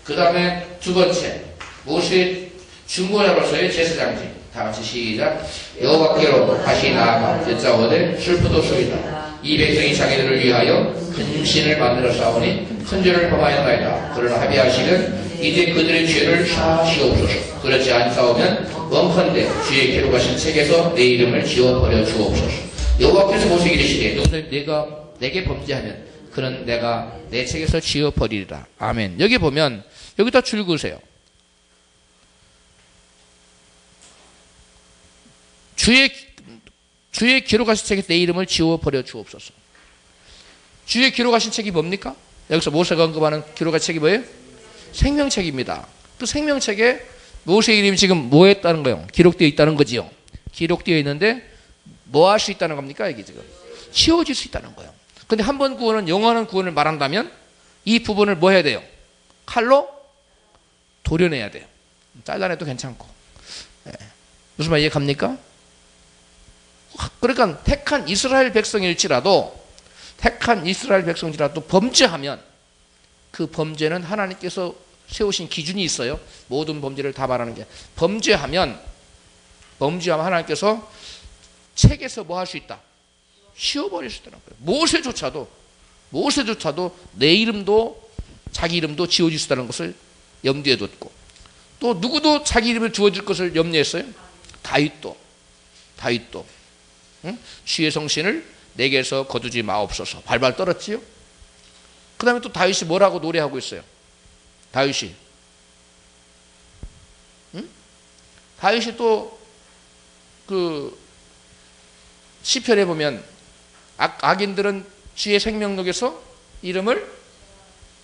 그 다음에 두 번째, 모세의 중보자로서의 제사장직. 다 같이 시작. 여호와께로 다시 나아가 여짜오되 슬프도소이다. 이 백성이 자기들을 위하여 큰 신을 만들어 싸우니 큰 죄를 범하였나이다. 그러나 합의하시는 이제 그들의 죄를 사하시옵소서. 그렇지 않사오면 원컨대 주의 기록하신 책에서 내 이름을 지워버려 주옵소서. 여호와께서 모세에게 이르시되 너는 내게 범죄하면 그는 내가 내 책에서 지워버리리라. 아멘. 여기 보면 여기다 줄 그으세요. 주의 기록하신 책에 내 이름을 지워버려 주옵소서. 주의 기록하신 책이 뭡니까? 여기서 모세가 언급하는 기록하신 책이 뭐예요? 생명책입니다. 그 생명책에 모세 이름이 지금 뭐 했다는 거예요? 기록되어 있다는 거지요. 기록되어 있는데 뭐 할 수 있다는 겁니까? 이게 지금 지워질 수 있다는 거예요. 근데 한 번 구원은 영원한 구원을 말한다면 이 부분을 뭐 해야 돼요? 칼로 도려내야 돼요. 잘라내도 괜찮고. 무슨 말 이해갑니까? 그러니까 택한 이스라엘 백성일지라도 범죄하면 그 범죄는 하나님께서 세우신 기준이 있어요. 모든 범죄를 다 말하는 게. 범죄하면 하나님께서 책에서 뭐 할 수 있다? 지워버릴 수 있다는 거예요. 모세조차도 내 이름도 자기 이름도 지워질 수 있다는 것을 염두에 뒀고, 또 누구도 자기 이름을 지워질 것을 염려했어요? 다윗도 응? 주의 성신을 내게서 거두지 마옵소서 발발 떨었지요. 그 다음에 또 다윗이 뭐라고 노래하고 있어요? 다윗이 또 그 시편에 보면 악인들은 주의 생명록에서 이름을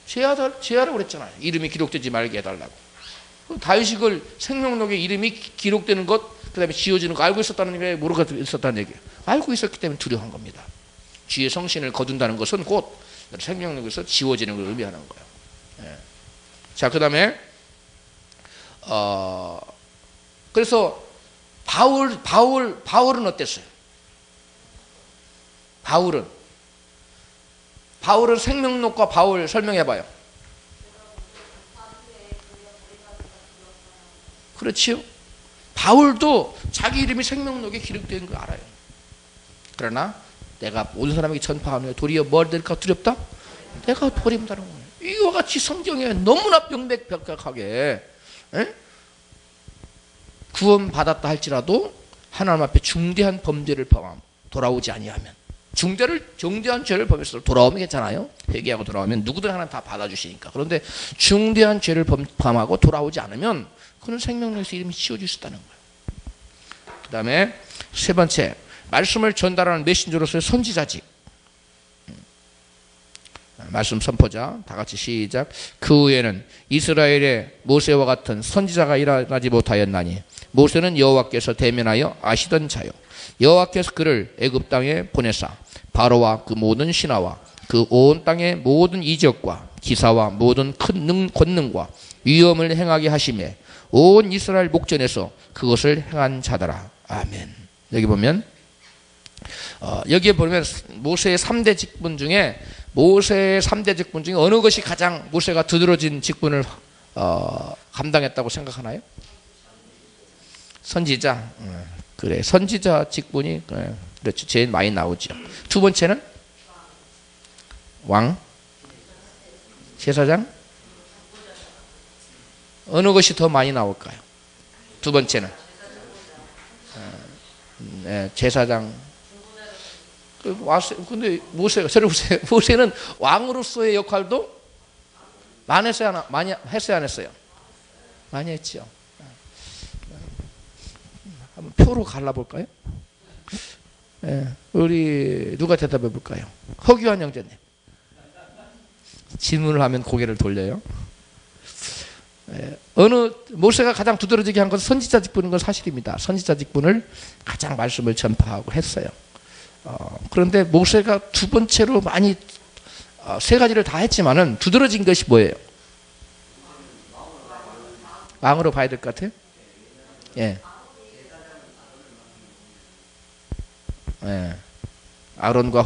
제하라고 그랬잖아요. 이름이 기록되지 말게 해달라고. 다윗이 그걸 생명록에 이름이 기록되는 것, 그 다음에 지워지는 거 알고 있었다는 얘기예요? 모르고 있었다는 얘기예요? 알고 있었기 때문에 두려워한 겁니다. 주의 성신을 거둔다는 것은 곧 생명록에서 지워지는 걸 의미하는 거예요. 예. 자, 그 다음에 그래서 바울은 어땠어요? 바울은 생명록과 바울 설명해봐요. 그렇지요? 바울도 자기 이름이 생명록에 기록된 걸 알아요. 그러나 내가 모든 사람에게 전파하며 도리어 뭘 될까 두렵다? 내가 버림다는 거예요. 이와 같이 성경에 너무나 명백하게 구원받았다 할지라도 하나님 앞에 중대한 범죄를 범함 돌아오지 아니하면 중대한 죄를 범했을 때 돌아오면 괜찮아요. 회개하고 돌아오면 누구든 하나님 다 받아주시니까. 그런데 중대한 죄를 범하고 돌아오지 않으면 그는 생명력에서 이름이 지워질 수 있다는 거예요. 그 다음에 세 번째, 말씀을 전달하는 메신저로서의 선지자직. 말씀 선포자. 다 같이 시작. 그 후에는 이스라엘의 모세와 같은 선지자가 일어나지 못하였나니 모세는 여호와께서 대면하여 아시던 자요, 여호와께서 그를 애굽 땅에 보내사 바로와 그 모든 신하와 그 온 땅의 모든 이적과 기사와 모든 큰 권능과 위엄을 행하게 하시매 온 이스라엘 목전에서 그것을 행한 자더라. 아멘. 여기 보면 여기에 보면 모세의 3대 직분 중에 어느 것이 가장 모세가 두드러진 직분을 감당했다고 생각하나요? 선지자. 그래, 선지자 직분이 그렇죠. 제일 많이 나오죠. 두 번째는 왕, 제사장. 어느 것이 더 많이 나올까요? 두 번째는 제사장. 근데 모세는 왕으로서의 역할도 많이 했어요, 안 했어요? 많이 했죠. 한번 표로 갈라볼까요? 우리 누가 대답해 볼까요? 허규환 형제님. 질문을 하면 고개를 돌려요. 모세가 가장 두드러지게 한 것은 선지자 직분인 건 사실입니다. 선지자 직분을 가장 말씀을 전파하고 했어요. 그런데 모세가 두 번째로 많이 세 가지를 다 했지만은 두드러진 것이 뭐예요? 왕으로 봐야 될 것 같아요. 예. 아론과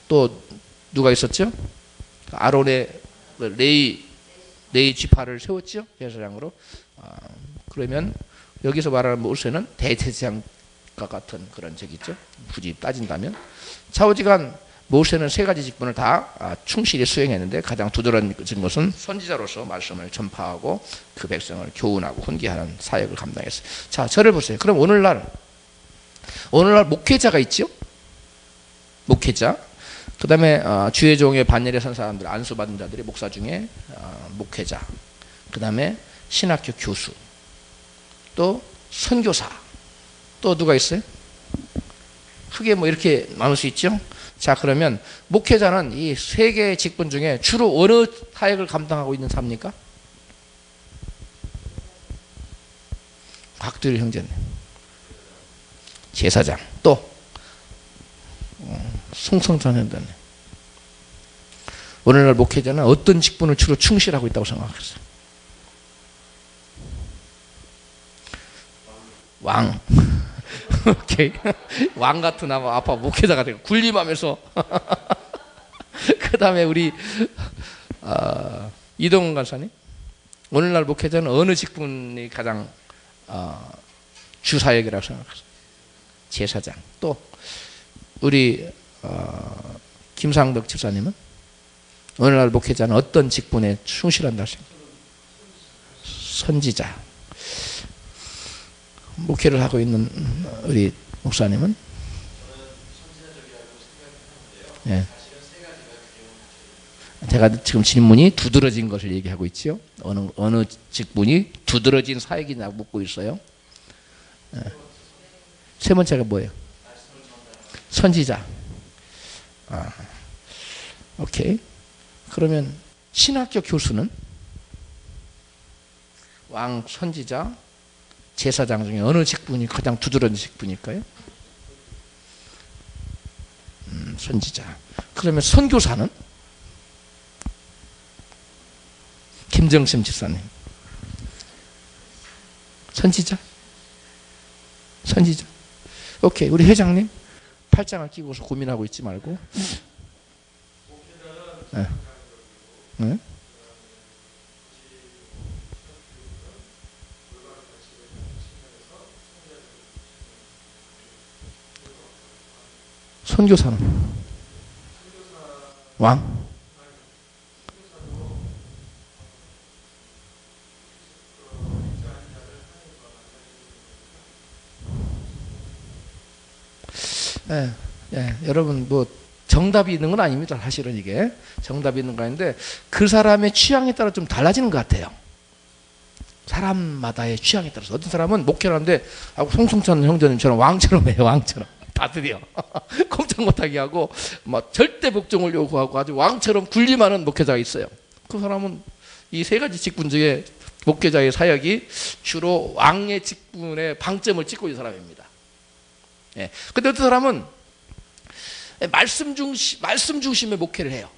또 누가 있었죠? 아론의 레이 지파를 세웠죠, 제사장으로. 그러면 여기서 말하는 모세는 대제사장과 같은 그런 적이죠. 굳이 따진다면 좌우지간 모세는 세 가지 직분을 다 충실히 수행했는데 가장 두드러진 것은 선지자로서 말씀을 전파하고 그 백성을 교훈하고 훈계하는 사역을 감당했어요. 자, 저를 보세요. 그럼 오늘날 목회자가 있죠. 목회자. 그 다음에 주의 종의 반열에 선 사람들, 안수받은 자들이 목사 중에 목회자. 그 다음에 신학교 교수. 또 선교사. 또 누가 있어요? 크게 뭐 이렇게 나눌 수 있죠. 자, 그러면 목회자는 이 세 개의 직분 중에 주로 어느 사역을 감당하고 있는 사입니까? 곽두일 형제님. 제사장. 또 송성찬 형제님. 오늘날 목회자는 어떤 직분을 주로 충실하고 있다고 생각하세요? 왕. 오케이. 왕 같은 아빠 목회자가 되고 군림하면서. 그 다음에 우리 이동훈 간사님. 오늘날 목회자는 어느 직분이 가장 주사역이라고 생각하세요? 제사장. 또 우리 김상덕 집사님은 오늘날 목회자는 어떤 직분에 충실한다고 생각해요? 선지자. 목회를 하고 있는 우리 목사님은? 예. 제가 지금 질문이 두드러진 것을 얘기하고 있죠. 어느 직분이 두드러진 사역이냐고 묻고 있어요. 예. 세 번째가 뭐예요? 선지자. 오케이. 그러면 신학교 교수는 왕, 선지자, 제사장 중에 어느 직분이 가장 두드러진 직분일까요? 선지자. 그러면 선교사는? 김정심 집사님. 선지자? 선지자. 오케이. 우리 회장님 팔짱을 끼고서 고민하고 있지 말고. 네. 네? 선교사는? 왕? 예, 예, 여러분 뭐 정답이 있는 건 아닙니다. 사실은 이게 정답이 있는 거 아닌데 그 사람의 취향에 따라 좀 달라지는 것 같아요. 사람마다의 취향에 따라서 어떤 사람은 목회를 하는데 송승찬 형제님처럼 왕처럼 해요. 왕처럼 다스려 꼼짝 못하게 하고 막 절대 복종을 요구하고 아주 왕처럼 군림하는 목회자가 있어요. 그 사람은 이 세 가지 직분 중에 목회자의 사역이 주로 왕의 직분에 방점을 찍고 있는 사람입니다. 예. 근데 어떤 사람은 말씀 중심의 목회를 해요.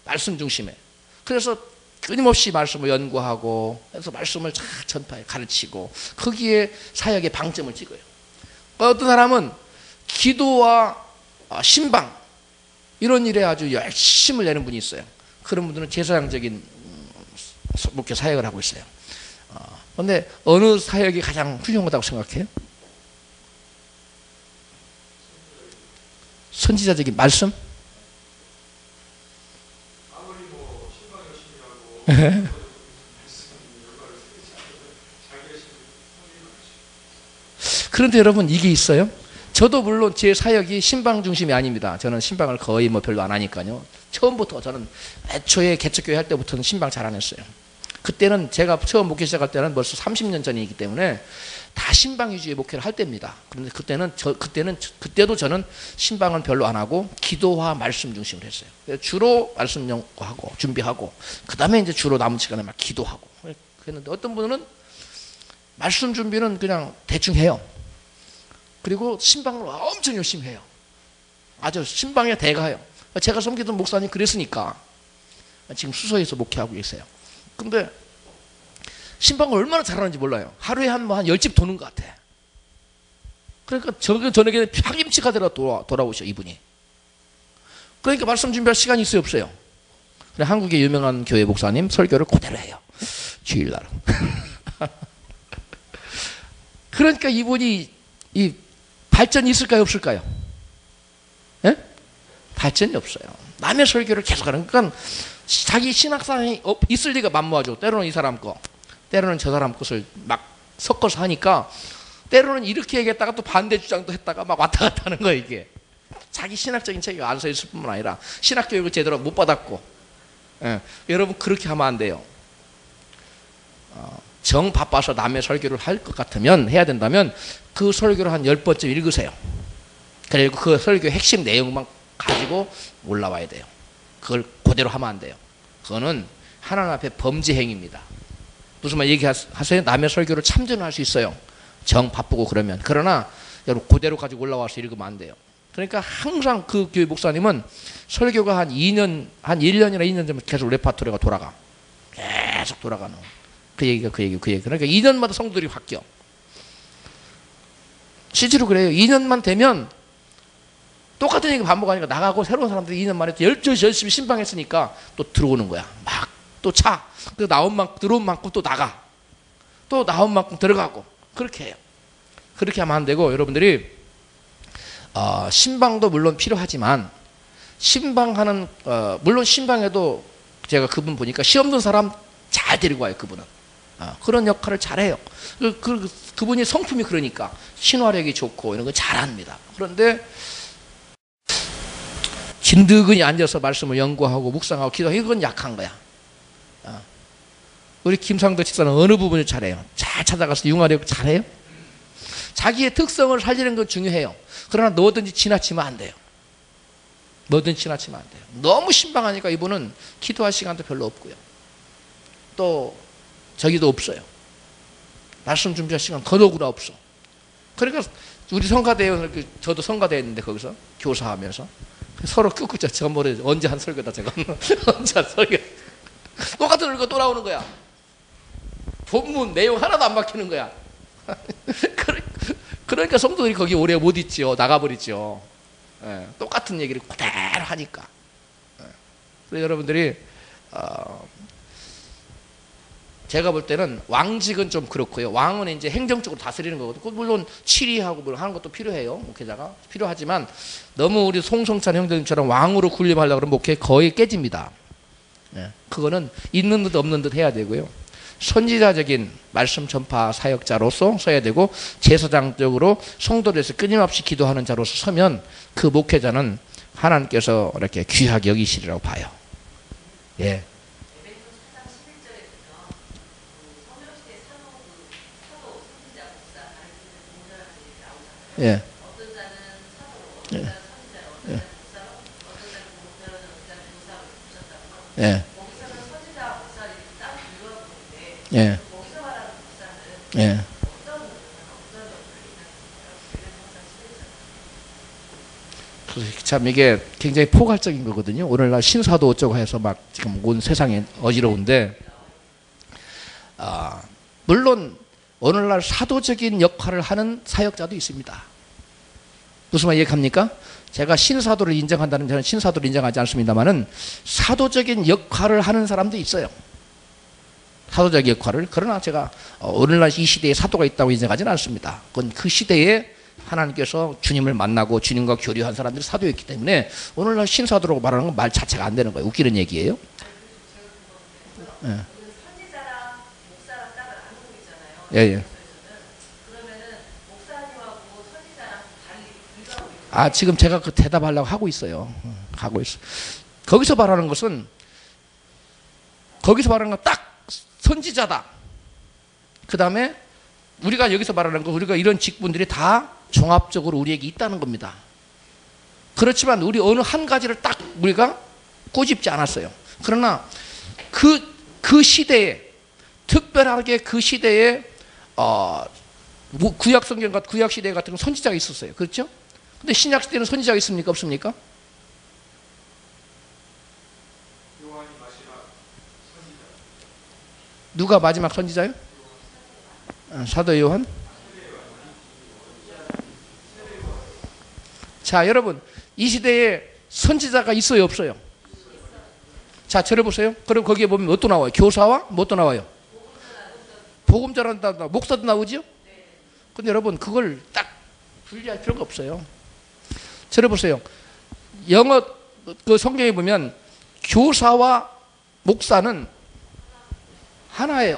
말씀 중심에. 그래서 끊임없이 말씀을 연구하고 그래서 말씀을 잘 전파해 가르치고 거기에 사역의 방점을 찍어요. 어떤 사람은 기도와 신방 이런 일에 아주 열심을 내는 분이 있어요. 그런 분들은 제사장적인 목회 사역을 하고 있어요. 그런데 어느 사역이 가장 훌륭하다고 생각해요? 선지자적인 말씀? 아무리 뭐 신방 열심히 하고 그런데 여러분 이게 있어요. 저도 물론 제 사역이 신방 중심이 아닙니다. 저는 신방을 거의 뭐 별로 안 하니까요. 처음부터 저는 애초에 개척교회 할 때부터는 신방 잘 안 했어요. 그때는 제가 처음 목회 시작할 때는 벌써 30년 전이기 때문에 다 신방 위주의 목회를 할 때입니다. 그런데 그때도 저는 신방은 별로 안 하고 기도와 말씀 중심으로 했어요. 주로 말씀 연구하고 준비하고 그 다음에 이제 주로 남은 시간에 막 기도하고 그랬는데 어떤 분은 말씀 준비는 그냥 대충 해요. 그리고 신방을 엄청 열심히 해요. 아주 신방의 대가예요. 제가 섬기던 목사님 그랬으니까 지금 수서에서 목회하고 계세요. 근데 신방을 얼마나 잘하는지 몰라요. 하루에 한 10집 도는 것 같아. 그러니까 저녁에 파김치가 돌아오셔 이분이. 그러니까 말씀 준비할 시간이 있어요 없어요? 한국의 유명한 교회 목사님 설교를 그대로 해요. 주일날. 그러니까 이분이 이 발전이 있을까요 없을까요? 예? 발전이 없어요. 남의 설교를 계속 하는 그러니까 자기 신학상이 있을 리가 만무하죠. 때로는 이 사람 거 때로는 저 사람 것을 막 섞어서 하니까 때로는 이렇게 얘기했다가 또 반대 주장도 했다가 막 왔다 갔다 하는 거예요. 이게 자기 신학적인 책이 안 서 있을 뿐만 아니라 신학교육을 제대로 못 받았고 예. 여러분 그렇게 하면 안 돼요. 정 바빠서 남의 설교를 할 것 같으면 해야 된다면 그 설교를 한 10번쯤 읽으세요. 그리고 그 설교의 핵심 내용만 가지고 올라와야 돼요. 그걸 그대로 하면 안 돼요. 그거는 하나님 앞에 범죄 행위입니다. 무슨 말 얘기하세요? 남의 설교를 참전할 수 있어요. 정 바쁘고 그러면. 그러나 여러분 그대로 가지고 올라와서 읽으면 안 돼요. 그러니까 항상 그 교회 목사님은 설교가 한 1년이나 2년 되면 계속 레파토리가 돌아가. 계속 돌아가는. 그 얘기가 그 얘기. 그러니까 2년마다 성도들이 바뀌어. 실제로 그래요. 2년만 되면 똑같은 얘기 반복하니까 나가고 새로운 사람들이 2년 만에 열심히 신방했으니까 또 들어오는 거야. 막 또 차. 그 들어온 만큼 또 나가. 또 나온 만큼 들어가고. 그렇게 해요. 그렇게 하면 안 되고 여러분들이 신방도 물론 필요하지만 신방하는 물론 신방에도 제가 그분 보니까 시험 든 사람 잘 데리고 와요. 그분은. 그런 역할을 잘해요. 그분이 성품이 그러니까 신화력이 좋고 이런 거 잘합니다. 그런데 진득이 앉아서 말씀을 연구하고 묵상하고 기도하고 이건 약한 거야. 우리 김상도 집사는 어느 부분을 잘해요? 잘 찾아가서 융화력 잘해요? 자기의 특성을 살리는 건 중요해요. 그러나 뭐든지 지나치면 안 돼요. 뭐든지 지나치면 안 돼요. 너무 신방하니까 이분은 기도할 시간도 별로 없고요. 또 저기도 없어요. 말씀 준비할 시간 더더구나 없어. 그러니까 우리 성가대에 저도 성가대에 있는데 거기서 교사하면서 서로 끄끄자. 제가 뭐래 언제 한 설교다 제가 언제 한 설교 똑같은 설교 또 나오는 거야. 본문 내용 하나도 안 막히는 거야. 그러니까 성도들이 거기 오래 못 있지요. 나가버리죠. 예, 똑같은 얘기를 그대로 하니까. 예. 그래서 여러분들이 제가 볼 때는 왕직은 좀 그렇고요. 왕은 이제 행정적으로 다스리는 거거든요. 물론 치리하고 뭐 하는 것도 필요해요. 목회자가 필요하지만 너무 우리 송성찬 형제님처럼 왕으로 군림하려고 그러면 목회 거의 깨집니다. 예, 그거는 있는 듯 없는 듯 해야 되고요. 선지자적인 말씀 전파 사역자로서 서야 되고 제사장적으로 성도들에서 끊임없이 기도하는 자로서 서면 그 목회자는 하나님께서 이렇게 귀하게 여기시리라고 봐요. 예. 예. 예. 예. 예. 예. 예. 참 이게 굉장히 포괄적인 거거든요. 오늘날 신사도 어쩌고 해서 막 지금 온 세상에 어지러운데, 물론 오늘날 사도적인 역할을 하는 사역자도 있습니다. 무슨 말 이해합니까? 제가 신사도를 인정한다는, 저는 신사도를 인정하지 않습니다만은 사도적인 역할을 하는 사람도 있어요. 사도적인 역할을. 그러나 제가 오늘날 이 시대에 사도가 있다고 인정하지는 않습니다. 그건 그 시대에 하나님께서 주님을 만나고 주님과 교류한 사람들이 사도였기 때문에 오늘날 신사도라고 말하는 건 말 자체가 안 되는 거예요. 웃기는 얘기예요. 예. 선지자랑 목사랑 딱 나누고 있잖아요. 예, 예. 그러면은 목사님하고 선지자랑 달리 비교하고 있어요. 지금 제가 그 대답하려고 하고 있어요. 하고 있어. 거기서 말하는 것은, 거기서 말하는 건 딱 선지자다. 그 다음에 우리가 여기서 말하는 거, 우리가 이런 직분들이 다 종합적으로 우리에게 있다는 겁니다. 그렇지만 우리 어느 한 가지를 딱 우리가 꼬집지 않았어요. 그러나 그 시대에, 특별하게 그 시대에 구약 성경 같은, 구약 시대 같은 건 선지자가 있었어요. 그렇죠? 근데 신약 시대는 선지자가 있습니까? 없습니까? 누가 마지막 선지자요? 사도 요한? 자, 여러분, 이 시대에 선지자가 있어요, 없어요? 자, 들어보세요. 그럼 거기에 보면 뭣도 나와요? 교사와 뭣도 나와요? 복음 전한다, 목사도 나오죠? 근데 여러분, 그걸 딱 분리할 필요가 없어요. 들어보세요. 영어 그 성경에 보면 교사와 목사는 하나의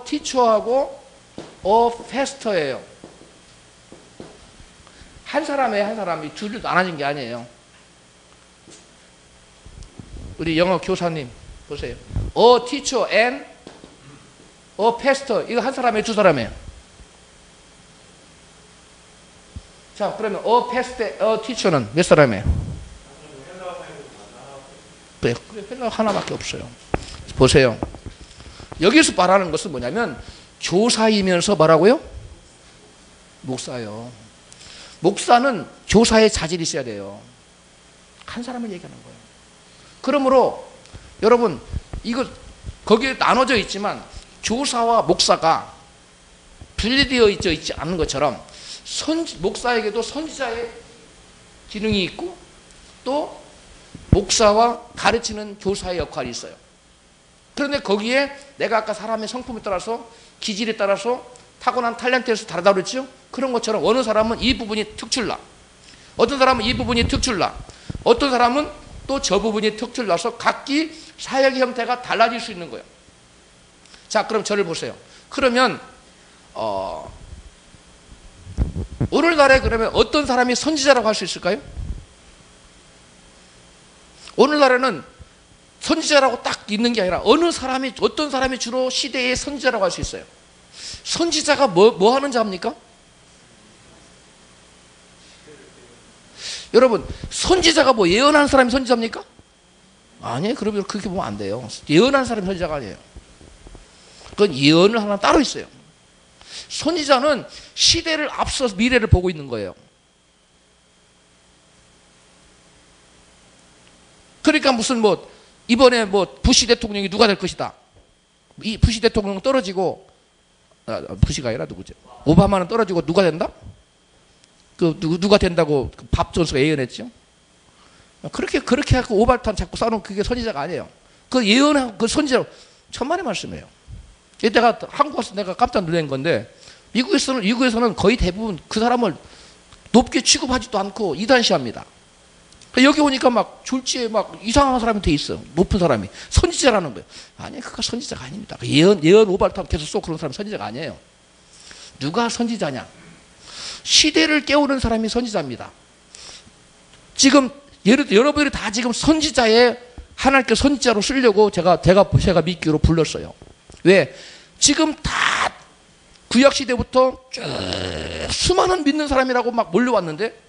티처하고 패스터예요. 한 사람이 둘이 나눠진 게 아니에요. 우리 영어 교사님 보세요. teacher and pastor, 이거 한 사람이에요, 두 사람이에요? 자, 그러면 pastor, teacher는 몇 사람이에요? 그래, 헬라 하나밖에 없어요. 보세요. 여기서 말하는 것은 뭐냐면 교사이면서 뭐라고요? 목사요. 목사는 교사의 자질이 있어야 돼요. 한 사람을 얘기하는 거예요. 그러므로 여러분, 이거 거기에 나눠져 있지만 교사와 목사가 분리되어 있지 않는 것처럼 목사에게도 선지자의 기능이 있고 또 목사와 가르치는 교사의 역할이 있어요. 그런데 거기에 내가 아까 사람의 성품에 따라서, 기질에 따라서, 타고난 탤런트에서 다르다고 그랬죠? 그런 것처럼 어느 사람은 이 부분이 특출나, 어떤 사람은 이 부분이 특출나, 어떤 사람은 또 저 부분이 특출나서 각기 사역의 형태가 달라질 수 있는 거예요. 자, 그럼 저를 보세요. 그러면 오늘날에 그러면 어떤 사람이 선지자라고 할 수 있을까요? 오늘날에는 선지자라고 딱 있는 게 아니라 어떤 사람이 주로 시대의 선지자라고 할 수 있어요. 선지자가 뭐 하는 자입니까? 여러분, 선지자가 뭐 예언하는 사람이 선지자입니까? 아니에요. 그러면 그렇게 보면 안 돼요. 예언하는 사람이 선지자가 아니에요. 그건 예언을 하나 따로 있어요. 선지자는 시대를 앞서서 미래를 보고 있는 거예요. 그러니까 무슨 이번에 부시 대통령이 누가 될 것이다. 이 부시 대통령 떨어지고, 부시가 아니라 누구죠? 오바마는 떨어지고 누가 된다? 누가 된다고 밥 존스가 예언했죠? 그렇게 하고 오발탄 자꾸 쏴놓은 그게 선지자가 아니에요. 그 예언하고 그 선지자 천만의 말씀이에요. 내가 한국 와서 내가 깜짝 놀란 건데, 미국에서는 거의 대부분 그 사람을 높게 취급하지도 않고 이단시합니다. 여기 오니까 막 졸지에 막 이상한 사람이 돼 있어. 높은 사람이. 선지자라는 거예요. 아니, 그가 선지자가 아닙니다. 예언 오발탄 계속 쏘고 그런 사람 선지자가 아니에요. 누가 선지자냐? 시대를 깨우는 사람이 선지자입니다. 지금 여러분들이 다 지금 선지자에 하나님께 선지자로 쓰려고 제가 믿기로 불렀어요. 왜? 지금 다 구약 시대부터 쭉 수많은 믿는 사람이라고 막 몰려왔는데,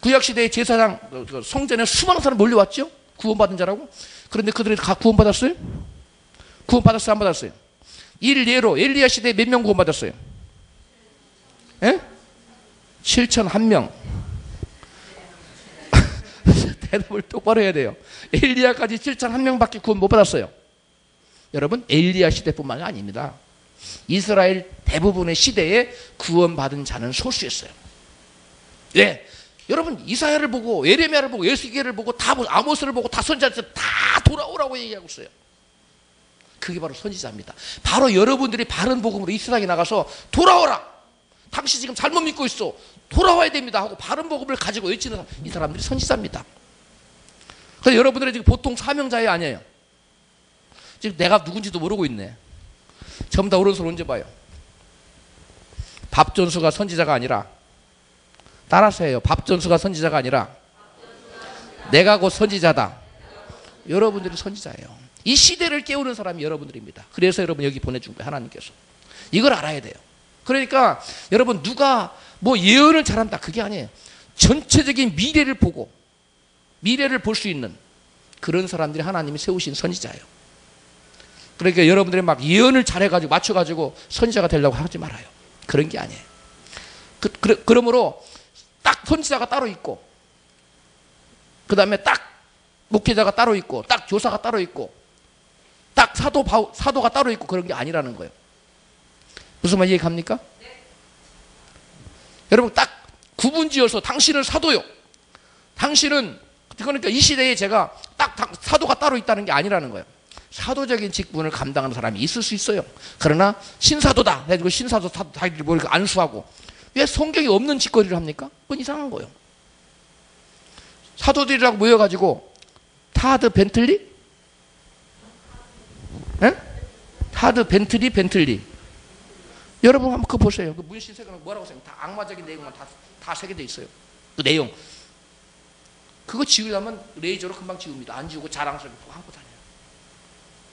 구약 시대의 제사장 성전에 수많은 사람 몰려왔죠. 구원받은 자라고. 그런데 그들이 다 구원받았어요? 구원받았어요? 안 받았어요? 일례로 엘리야 시대에 몇 명 구원받았어요? 예? 7,001명. 대답을 똑바로 해야 돼요. 엘리야까지 7,001명밖에 구원 못 받았어요. 여러분, 엘리야 시대뿐만 아닙니다. 이스라엘 대부분의 시대에 구원받은 자는 소수였어요. 왜? 여러분, 이사야를 보고 예레미야를 보고 에스겔을 보고 다 아모스를 보고 다 선지자들 다 돌아오라고 얘기하고 있어요. 그게 바로 선지자입니다. 바로 여러분들이 바른 복음으로 이 세상에 나가서 돌아오라. 당신 지금 잘못 믿고 있어. 돌아와야 됩니다 하고 바른 복음을 가지고 외치는 이 사람들이 선지자입니다. 그래서 여러분들이 지금 보통 사명자에 아니에요. 지금 내가 누군지도 모르고 있네. 전부 다 오른손 얹어봐요. 밥전수가 선지자가 아니라, 따라서 해요. 밥전수가 선지자가 아니라 내가 곧 선지자다. 여러분들이 선지자예요. 이 시대를 깨우는 사람이 여러분들입니다. 그래서 여러분 여기 보내준 거예요. 하나님께서. 이걸 알아야 돼요. 그러니까 여러분, 누가 뭐 예언을 잘한다 그게 아니에요. 전체적인 미래를 보고 미래를 볼 수 있는 그런 사람들이 하나님이 세우신 선지자예요. 그러니까 여러분들이 막 예언을 잘해가지고 맞춰가지고 선지자가 되려고 하지 말아요. 그런 게 아니에요. 그러므로 딱 선지자가 따로 있고, 그 다음에 딱 목회자가 따로 있고, 딱 교사가 따로 있고, 딱 사도가 따로 있고, 그런 게 아니라는 거예요. 무슨 말 이해갑니까? 네. 여러분, 딱 구분지어서 당신은 사도요. 당신은, 그러니까 이 시대에 제가 딱 사도가 따로 있다는 게 아니라는 거예요. 사도적인 직분을 감당하는 사람이 있을 수 있어요. 그러나 신사도다 해가지고 신사도 자기들이 뭐 이렇게 안수하고, 왜 성경이 없는 짓거리를 합니까? 그건 이상한 거예요. 사도들이라고 모여가지고 타드 벤틀리? 에? 타드 벤틀리. 여러분 한번 그거 보세요. 그 문신 색은 뭐라고 써요? 다 악마적인 내용만 다 새겨져 있어요. 그 내용. 그거 지우려면 레이저로 금방 지웁니다. 안 지우고 자랑스럽게 하고 다녀요.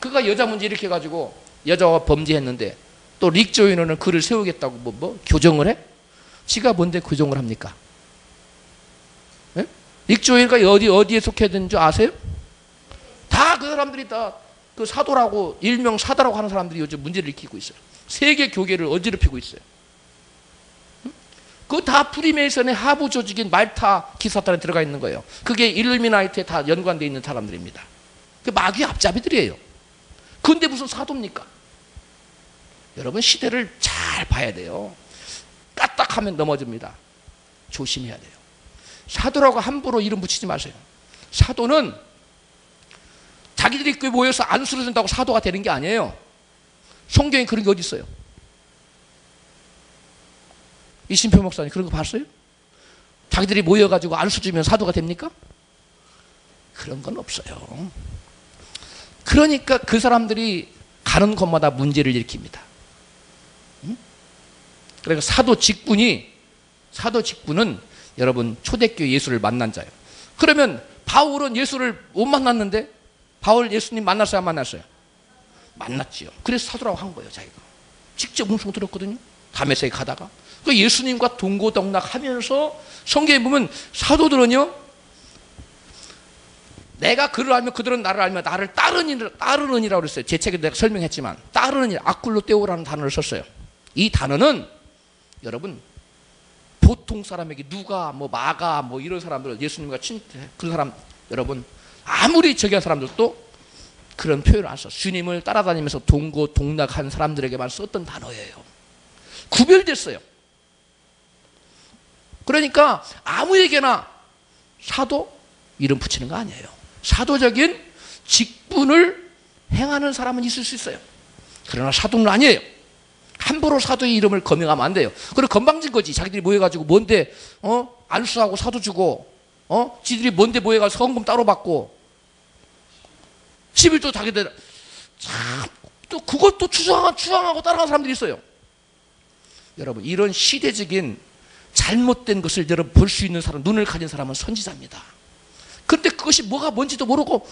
그가 여자 문제 이렇게 해가지고 여자가 범죄했는데 또 릭 조이너는 그를 세우겠다고 뭐 교정을 해? 지가 뭔데 교정을 합니까? 예? 릭 조이너가 어디에 속해야 되는 줄 아세요? 다 그 사람들이 다 그 사도라고 일명 사도라고 하는 사람들이 요즘 문제를 일으키고 있어요. 세계 교계를 어지럽히고 있어요. 그거 다 프리메이슨의 하부 조직인 말타 기사단에 들어가 있는 거예요. 그게 일루미나이트에 다 연관되어 있는 사람들입니다. 그 마귀 앞잡이들이에요. 그런데 무슨 사도입니까? 여러분, 시대를 잘 봐야 돼요. 까딱하면 넘어집니다. 조심해야 돼요. 사도라고 함부로 이름 붙이지 마세요. 사도는 자기들이 모여서 안수를 준다고 사도가 되는 게 아니에요. 성경에 그런 게 어디 있어요? 이신표 목사님 그런 거 봤어요? 자기들이 모여가지고 안수 주면 사도가 됩니까? 그런 건 없어요. 그러니까 그 사람들이 가는 곳마다 문제를 일으킵니다. 그러니까 사도 직분은 여러분 초대교회 예수를 만난 자예요. 그러면 바울은 예수를 못 만났는데, 바울 예수님 만났어요, 안 만났어요? 만났지요. 그래서 사도라고 한 거예요. 자기가 직접 음성 들었거든요. 다메섹에 가다가 그 예수님과 동고동락하면서 성경에 보면 사도들은요, 내가 그를 알면 그들은 나를 알면 나를 따르느니라고 그랬어요. 제 책에 내가 설명했지만 따르느니, 아쿨로 떼오라는 단어를 썼어요. 이 단어는 여러분 보통 사람에게 누가 뭐 마가 뭐 이런 사람들, 예수님과 그 사람, 여러분 아무리 저기한 사람들도 그런 표현을 안 써. 주님을 따라다니면서 동고동락한 사람들에게만 썼던 단어예요. 구별됐어요. 그러니까 아무에게나 사도 이름 붙이는 거 아니에요. 사도적인 직분을 행하는 사람은 있을 수 있어요. 그러나 사도는 아니에요. 함부로 사도의 이름을 거명하면 안 돼요. 그리고 건방진 거지. 자기들이 모여가지고 뭔데 안수하고 사도 주고 지들이 뭔데 모여가서 헌금 따로 받고 11조 자기들 또 그것도 추앙하고 따라가는 사람들이 있어요. 여러분 이런 시대적인 잘못된 것을 여러분 볼 수 있는 사람, 눈을 가진 사람은 선지자입니다. 그런데 그것이 뭐가 뭔지도 모르고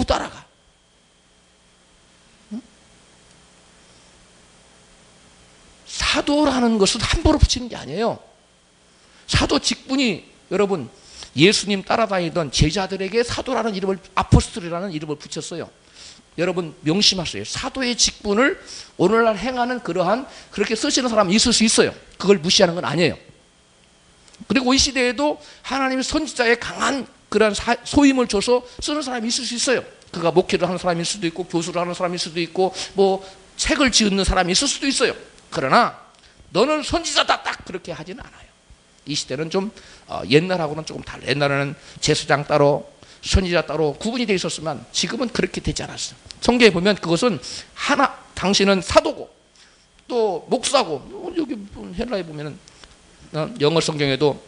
따라가. 응? 사도라는 것은 함부로 붙이는 게 아니에요. 사도 직분이 여러분 예수님 따라다니던 제자들에게 사도라는 이름을, 아포스톨이라는 이름을 붙였어요. 여러분 명심하세요. 사도의 직분을 오늘날 행하는 그러한 그렇게 쓰시는 사람이 있을 수 있어요. 그걸 무시하는 건 아니에요. 그리고 이 시대에도 하나님의 선지자의 강한 그런 소임을 줘서 쓰는 사람이 있을 수 있어요. 그가 목회를 하는 사람일 수도 있고 교수를 하는 사람일 수도 있고 뭐 책을 지은 사람이 있을 수도 있어요. 그러나 너는 선지자다 딱 그렇게 하지는 않아요. 이 시대는 좀 옛날하고는 조금 달라요. 옛날에는 제사장 따로 선지자 따로 구분이 되어 있었지만 지금은 그렇게 되지 않았어요. 성경에 보면 그것은 하나, 당신은 사도고 또 목사고, 여기 헬라에 보면은 영어 성경에도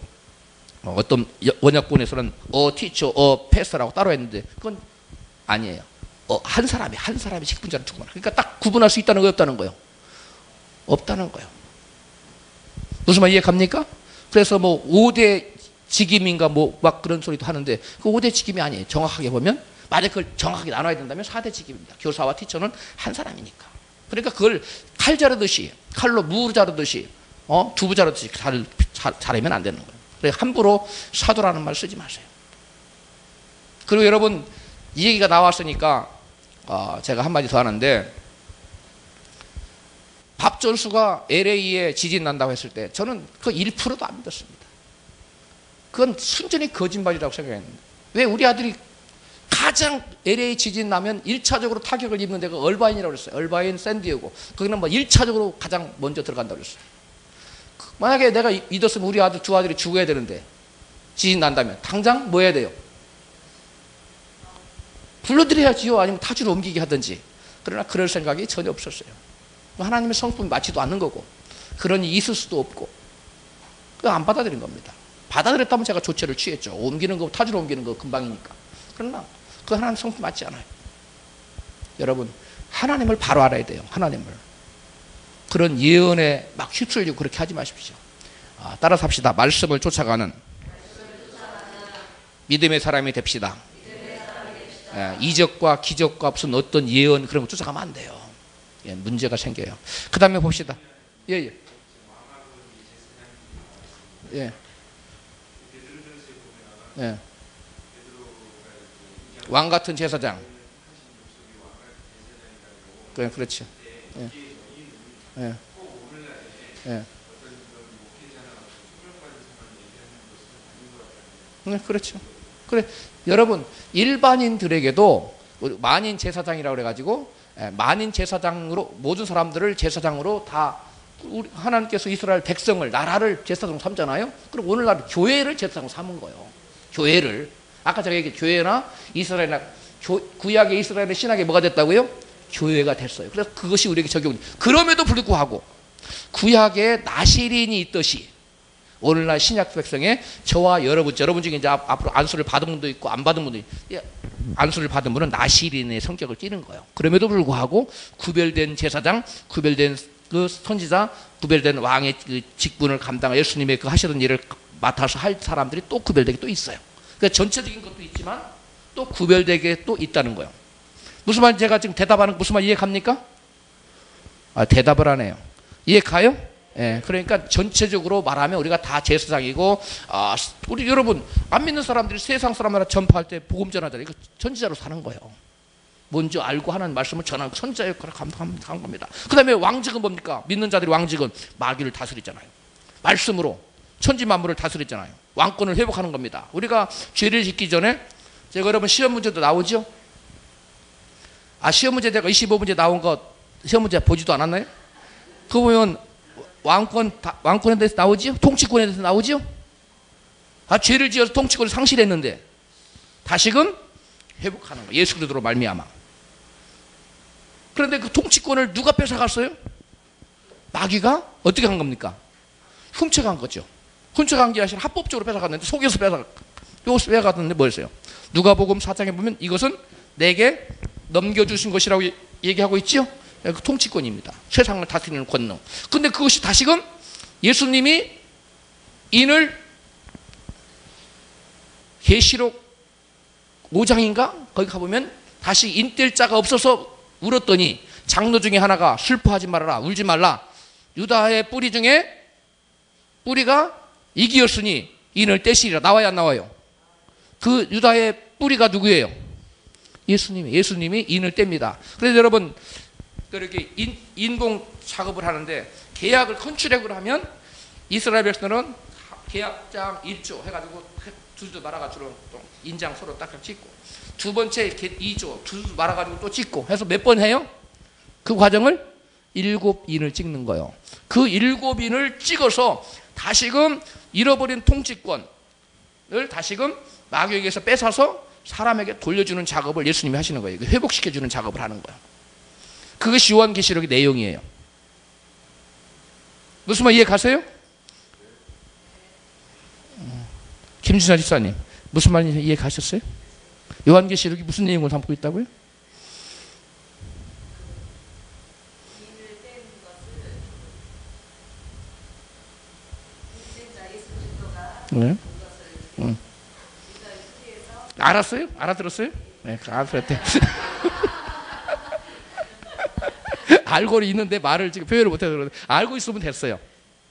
어떤 원약본에서는 teacher, pastor라고 따로 했는데 그건 아니에요. 한 사람이 직분자를 주구나. 그러니까 딱 구분할 수 있다는 거예요, 없다는 거예요? 없다는 거예요. 무슨 말 이해 갑니까? 그래서 뭐 5대 직임인가 뭐 막 그런 소리도 하는데 그 5대 직임이 아니에요. 정확하게 보면 만약 그걸 정확하게 나눠야 된다면 4대 직임입니다. 교사와 티처는 한 사람이니까. 그러니까 그걸 칼 자르듯이, 칼로 무 자르듯이, 두부 자르듯이 자르면 안 되는 거예요. 그러니까 함부로 사도라는 말 쓰지 마세요. 그리고 여러분 이 얘기가 나왔으니까 제가 한마디 더 하는데, 밥전수가 LA에 지진 난다고 했을 때 저는 그 1%도 안 믿었습니다. 그건 순전히 거짓말이라고 생각했는데, 왜 우리 아들이 가장 LA 지진 나면 1차적으로 타격을 입는 데가 얼바인이라고 그랬어요. 얼바인, 샌디에고. 거기는 뭐 1차적으로 가장 먼저 들어간다고 그랬어요. 만약에 내가 믿었으면 우리 아들 두 아들이 죽어야 되는데 지진 난다면 당장 뭐 해야 돼요? 불러드려야지요. 아니면 타주로 옮기게 하든지. 그러나 그럴 생각이 전혀 없었어요. 하나님의 성품이 맞지도 않는 거고 그런 일이 있을 수도 없고 그거 안 받아들인 겁니다. 받아들였다면 제가 조처를 취했죠. 옮기는 거, 타주로 옮기는 거 금방이니까. 그러나 그 하나님 성품 맞지 않아요. 여러분 하나님을 바로 알아야 돼요. 하나님을. 그런 예언에 막 휩쓸리고 그렇게 하지 마십시오. 따라서 합시다. 말씀을 쫓아가는 믿음의 사람이 됩시다. 이적과 기적과 무슨 어떤 예언 그런 거 쫓아가면 안 돼요. 문제가 생겨요. 그 다음에 봅시다. 예. 왕 같은 제사장. 그렇죠. 그렇죠. 그래, 여러분 일반인들에게도 만인 제사장이라고 그래가지고 만인 제사장으로 모든 사람들을 제사장으로 다 우리 하나님께서 이스라엘 백성을 나라를 제사장 삼잖아요. 그럼 오늘날 교회를 제사장 삼은 거예요. 교회를 아까 제가 얘기했 교회나 이스라엘이나 구약의 이스라엘의 신학이 뭐가 됐다고요? 교회가 됐어요. 그래서 그것이 우리에게 적용이. 그럼에도 불구하고 구약에 나시린이 있듯이 오늘날 신약 백성에 저와 여러분 중에 이제 앞으로 안수를 받은 분도 있고 안 받은 분도 있고, 안수를 받은 분은 나시린의 성격을 띠는 거예요. 그럼에도 불구하고 구별된 제사장, 구별된 그 선지자, 구별된 왕의 그 직분을 감당할 예수님의 그 하시던 일을 맡아서 할 사람들이 또 구별되게 또 있어요. 그러니까 전체적인 것도 있지만 또 구별되게 또 있다는 거예요. 무슨 말 제가 지금 대답하는 무슨 말 이해 갑니까? 대답을 안 해요. 이해 가요? 예, 그러니까 전체적으로 말하면 우리가 다 제사장이고, 우리 여러분 안 믿는 사람들이 세상 사람마다 전파할 때 복음 전하잖아요. 이거 선지자로 사는 거예요. 뭔지 알고 하는 말씀을 전하는 선지자 역할을 감당한 겁니다. 그 다음에 왕직은 뭡니까? 믿는 자들이 왕직은 마귀를 다스리잖아요. 말씀으로 천지 만물을 다스리잖아요. 왕권을 회복하는 겁니다. 우리가 죄를 짓기 전에 제가 여러분 시험 문제도 나오죠? 시험 문제 내가 25문제 나온 거 시험 문제 보지도 않았나요? 그거 보면 왕권에 대해서 나오지요? 통치권에 대해서 나오지요? 죄를 지어서 통치권을 상실했는데 다시금 회복하는 거예요. 예수 그리스도로 말미암아. 그런데 그 통치권을 누가 뺏어갔어요? 마귀가 어떻게 한 겁니까? 훔쳐간 거죠. 훔쳐간 게 아니라 합법적으로 뺏어갔는데 속여서 요 빼가던데 뭐였어요? 누가복음 4장에 보면 이것은 내게 넘겨주신 것이라고 얘기하고 있죠. 그 통치권입니다. 세상을 다스리는 권능. 근데 그것이 다시금 예수님이 인을 계시록 5장인가 거기 가보면 다시 인뗄 자가 없어서 울었더니 장로 중에 하나가 슬퍼하지 말아라, 울지 말라. 유다의 뿌리 중에 뿌리가 이기였으니 인을 떼시리라. 나와요, 안 나와요? 그 유다의 뿌리가 누구예요? 예수님이 인을 뗍니다. 그래서 여러분 이렇게 인공 작업을 하는데 계약을 컨트랙을 하면 이스라엘 백성들은 계약장 1조 해가지고 두 줄 말아가지고 인장 서로 딱 찍고 두 번째 2조 두 줄 말아가지고 또 찍고 해서 몇 번 해요? 그 과정을 7인을 찍는 거예요. 그 7인을 찍어서 다시금 잃어버린 통치권을 다시금 마귀에게서 뺏어서 사람에게 돌려주는 작업을 예수님이 하시는 거예요. 회복시켜주는 작업을 하는 거예요. 그것이 요한계시록의 내용이에요. 무슨 말 이해 가세요? 김진아 집사님 무슨 말인지 이해 가셨어요? 요한계시록이 무슨 내용을 담고 있다고요? 네. 알았어요? 알아들었어요? 네, 알았어요. 알고 있는데 말을 지금 표현을 못해서 그러는데 알고 있으면 됐어요.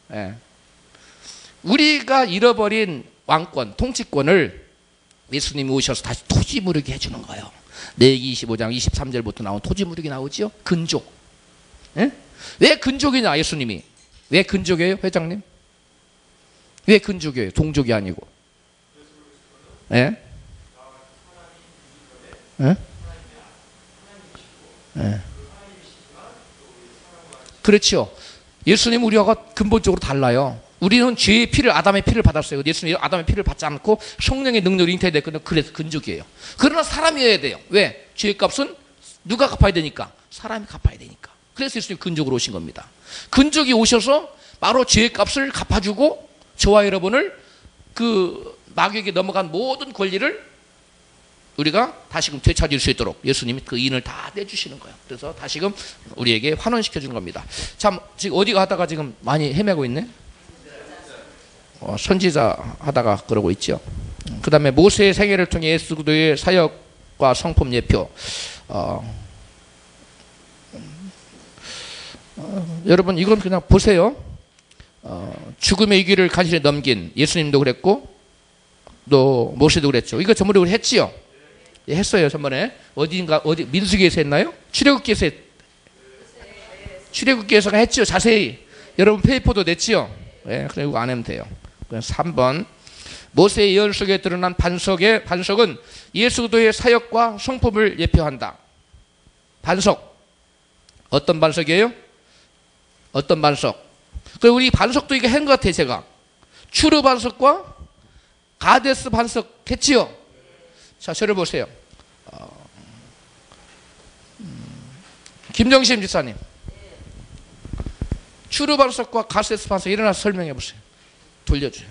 네. 우리가 잃어버린 왕권, 통치권을 예수님이 오셔서 다시 토지무르게 해주는 거예요. 레위기 25장 23절부터 나온 토지무르기 나오죠? 근족. 네? 왜 근족이냐 예수님이? 왜 근족이에요 회장님? 왜 근족이에요? 동족이 아니고. 예? 예? 예. 그렇죠. 예수님 우리와 근본적으로 달라요. 우리는 죄의 피를 아담의 피를 받았어요. 예수님이 아담의 피를 받지 않고 성령의 능력으로 잉태됐거든요. 그래서 근족이에요. 그러나 사람이어야 돼요. 왜? 죄의 값은 누가 갚아야 되니까? 사람이 갚아야 되니까. 그래서 예수님 근족으로 오신 겁니다. 근족이 오셔서 바로 죄의 값을 갚아주고 저와 여러분을 그 마귀에게 넘어간 모든 권리를 우리가 다시금 되찾을 수 있도록 예수님이 그 인을 다 내주시는 거예요. 그래서 다시금 우리에게 환원시켜 주는 겁니다. 참 지금 어디 가다가 지금 많이 헤매고 있네. 선지자 하다가 그러고 있죠. 그 다음에 모세의 생애를 통해 예수 그리스도의 사역과 성품 예표. 여러분 이건 그냥 보세요. 죽음의 위기를 간신히 넘긴 예수님도 그랬고 또 모세도 그랬죠. 이거 전번에 우리 했지요. 예, 했어요. 전번에 어디 민수기에서 했나요? 출애굽기에서 했죠. 자세히 여러분 페이퍼도 냈지요. 예, 그리고 안 하면 돼요. 3번 모세의 예언 속에 드러난 반석은 예수 그리스도의 사역과 성품을 예표한다. 반석 어떤 반석이에요? 어떤 반석? 그리고 우리 반석도 이게 한 것 같아요. 제가 추르 반석과 가데스 반석 했지요. 자, 저를 보세요. 김정심 집사님, 추르 반석과 가데스 반석 일어나서 설명해 보세요. 돌려줘요.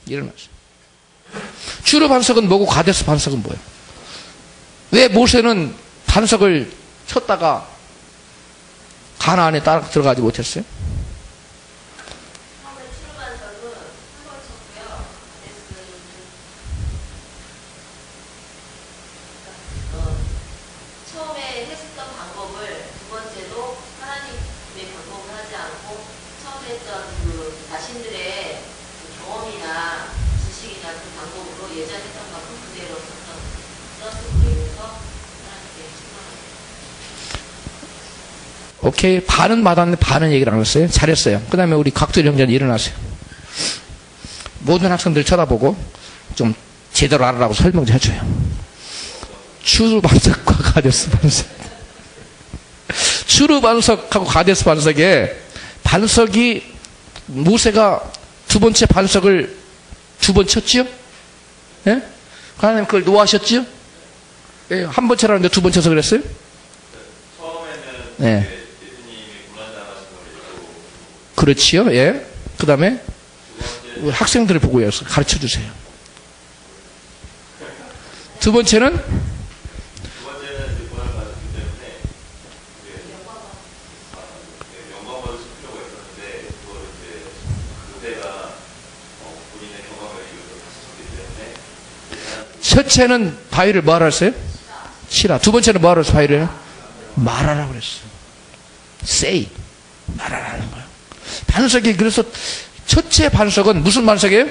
일어나세요. 추르 반석은 뭐고 가데스 반석은 뭐예요? 왜 모세는 반석을 쳤다가 가나안에 따라 들어가지 못했어요? 처음에 했었던 방법을 두 번째도 하나님의 방법을 하지 않고 처음에 했던 그 자신들의 그 경험이나 지식이나 그 방법으로 예전에 했던 방법 그대로 썼기 위해서 하나님께 충만합니다. 오케이. 반은 맞았는데 반은 얘기를 안 했어요. 잘했어요. 그 다음에 우리 각도리 형제는 일어나세요. 모든 학생들 쳐다보고 좀 제대로 알아라고 설명 좀 해줘요. 추르 반석과 가데스 반석. 추르 반석하고 가데스 반석에 반석이 모세가 두 번째 반석을 두 번 쳤지요? 예? 하나님 그걸 노하셨지요? 예, 한 번 쳐라는데 두 번 쳐서 그랬어요? 처음에는 예. 예수님이 고난당하신 걸 읽고 그렇지요. 예. 그 다음에 우리 학생들을 보고 가르쳐 주세요. 두 번째는 두 번째는 이제 고난을 받았기 때문에 영광받을 필요가 있었는데 그걸 이제 그대가 본인의 경험을 이유로 다시 섰기 때문에 첫째는 바위를 뭐하라 했어요? 치라. 두 번째는 뭐하라 했어요? 바위를? 말하라고 그랬어요. say. 말하라는 거예요. 반석이 그래서 첫째 반석은 무슨 반석이에요?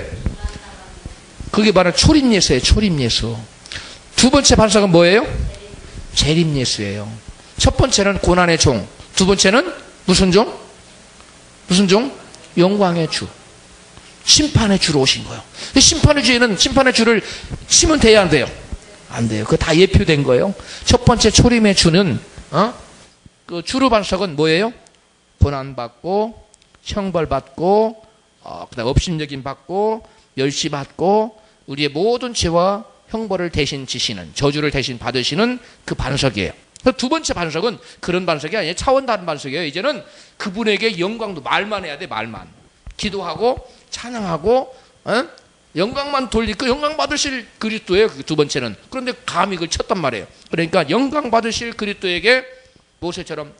그게 바로 초림예수예요. 초림예수. 두 번째 반석은 뭐예요? 재림예수예요. 첫 번째는 고난의 종. 두 번째는 무슨 종? 무슨 종? 영광의 주. 심판의 주로 오신 거예요. 심판의 주에는 심판의 주를 치면 돼야 안 돼요? 안 돼요. 그거 다 예표된 거예요. 첫 번째 초림의 주는 그 주로 반석은 뭐예요? 고난받고 형벌받고 그다음 업신여김 받고 멸시받고 우리의 모든 죄와 형벌을 대신 지시는 저주를 대신 받으시는 그 반석이에요. 두 번째 반석은 그런 반석이 아니에요. 차원 다른 반석이에요. 이제는 그분에게 영광도 말만 해야 돼. 말만. 기도하고 찬양하고 영광만 돌리고 영광 받으실 그리스도예요. 두 번째는. 그런데 감히 그걸 쳤단 말이에요. 그러니까 영광 받으실 그리스도에게 모세처럼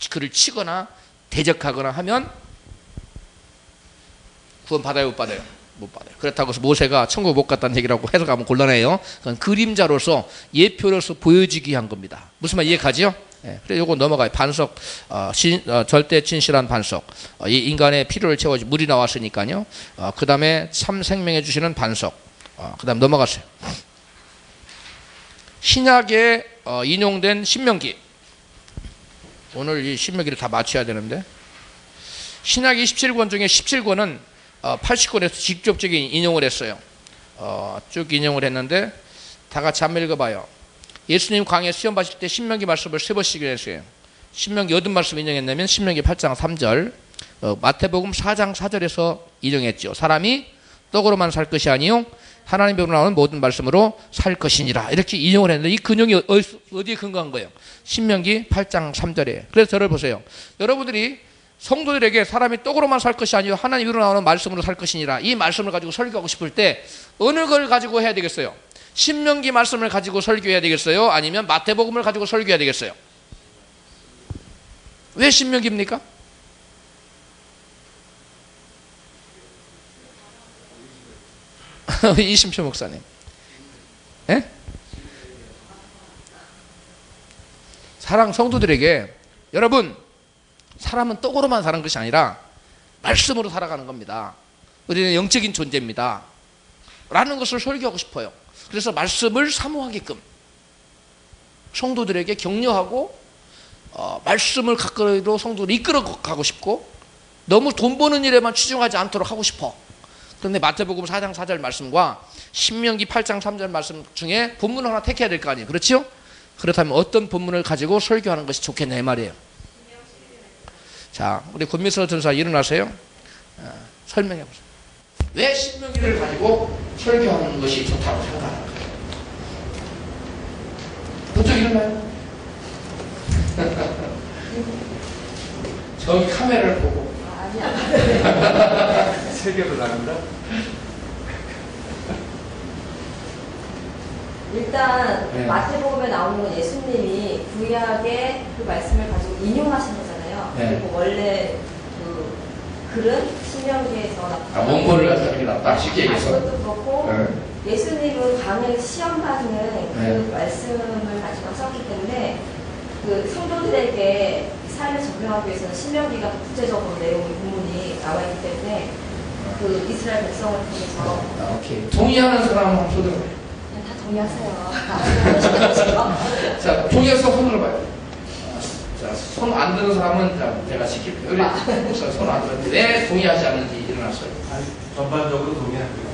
그를 치거나 대적하거나 하면 구원 받아요, 못 받아요? 못 받아요. 그렇다고 해서 모세가 천국 못 갔다는 얘기라고 해석하면 곤란해요. 그건 그림자로서 예표로서 보여지기 위한 겁니다. 무슨 말 이해가죠? 예, 그래 요거 넘어가요. 반석, 절대 진실한 반석. 이 인간의 필요를 채워주 물이 나왔으니까요. 그 다음에 참 생명해 주시는 반석. 그 다음 넘어갔어요. 신약에 인용된 신명기. 오늘 이 신명기를 다 맞춰야 되는데 신약 27권 중에 17권은 80권에서 직접적인 인용을 했어요. 쭉 인용을 했는데 다 같이 한번 읽어봐요. 예수님 광야에 시험 받으실 때 신명기 말씀을 3번씩 했어요. 신명기 어떤 말씀 인용했냐면 신명기 8장 3절, 마태복음 4장 4절에서 인용했죠. 사람이 떡으로만 살 것이 아니요 하나님으로 나오는 모든 말씀으로 살 것이니라. 이렇게 인용을 했는데 이 근용이 어디에 근거한 거예요? 신명기 8장 3절에. 그래서 저를 보세요. 여러분들이 성도들에게 사람이 떡으로만 살 것이 아니요 하나님으로 나오는 말씀으로 살 것이니라. 이 말씀을 가지고 설교하고 싶을 때 어느 걸 가지고 해야 되겠어요? 신명기 말씀을 가지고 설교해야 되겠어요? 아니면 마태복음을 가지고 설교해야 되겠어요? 왜 신명기입니까? 이심표 목사님. 예? 사랑 성도들에게 여러분 사람은 떡으로만 사는 것이 아니라 말씀으로 살아가는 겁니다. 우리는 영적인 존재입니다. 라는 것을 설교하고 싶어요. 그래서 말씀을 사모하게끔 성도들에게 격려하고 말씀을 가까이로 성도를 이끌어 가고 싶고 너무 돈 버는 일에만 치중하지 않도록 하고 싶어. 그런데 마태복음 4장 4절 말씀과 신명기 8장 3절 말씀 중에 본문을 하나 택해야 될 거 아니에요. 그렇죠? 그렇다면 어떤 본문을 가지고 설교하는 것이 좋겠냐 이 말이에요. 자, 우리 권미서 전사 일어나세요. 설명해 보세요. 왜 신명기를 가지고 설교하는 것이 좋다고 생각하는 거예요? 그쪽 일어나요. 저기 카메라를 보고. 아니야. 세계로 나간다? 일단 네. 마태복음에 나오는 건 예수님이 구약의 그 말씀을 가지고 인용하신 거잖아요. 네. 그리고 원래 그 글은 신명기에서 나타나는 원고를 가지고 이렇게 놨다. 쉽게 얘기해서. 그것도 그렇고 예수님은 강을 시험받는 그 말씀을 가지고 썼기 때문에 그 성도들에게 삶을 적용하기 위해서는 신명기가 구체적으로 내용이 본문이 나와 있기 때문에 그 이스라엘 백성을 통해서 오케이. 동의하는 사람은 한번 손들어봐요. 다 동의하세요. 자, 동의해서 손 들어봐요. 자, 손 안 드는 사람은 제가 시킬게요. 우리 목사 손 안 드는데 왜 동의하지 않는지 일어났어요. 전반적으로 동의합니다.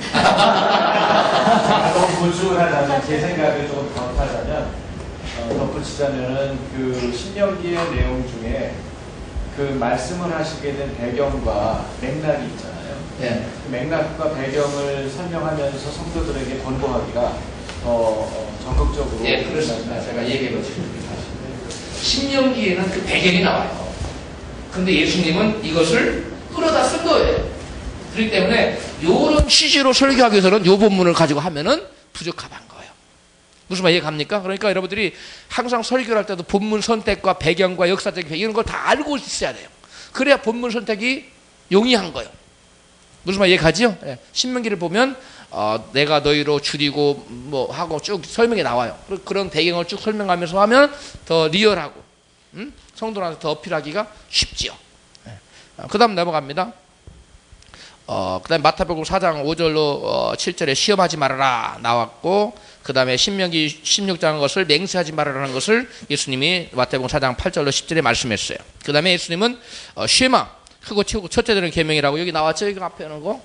너무 보충하자면 제 생각을 조금 덧하자면 덧붙이자면은 그 신명기의 내용 중에 그 말씀을 하시게 된 배경과 맥락이 있잖아요. 네. 그 맥락과 배경을 설명하면서 성도들에게 권고하기가 적극적으로. 예, 그렇습니다. 제가 얘기해보죠. 신명기에는 그 배경이 나와요. 근데 예수님은 이것을 끌어다 쓴 거예요. 그렇기 때문에 이런 취지로 설교하기 위해서는 이 본문을 가지고 하면은 부족한 거예요. 무슨 말 이해갑니까? 그러니까 여러분들이 항상 설교를 할 때도 본문 선택과 배경과 역사적 배경 이런 걸 다 알고 있어야 돼요. 그래야 본문 선택이 용이한 거예요. 무슨 말 이해가지요? 예. 신명기를 보면 내가 너희로 줄이고 뭐 하고 쭉 설명이 나와요. 그런 배경을 쭉 설명하면서 하면 더 리얼하고 성도한테 더 어필하기가 쉽지요. 예. 그 다음 넘어갑니다. 그 다음에 마태복음 4장 5절로 7절에 시험하지 말아라 나왔고, 그 다음에 신명기 16장 것을 맹세하지 말아라는 것을 예수님이 마태복음 4장 8절로 10절에 말씀했어요. 그 다음에 예수님은 쉐마 크고 첫째들은 계명이라고 여기 나왔죠. 여기 앞에 놓은 거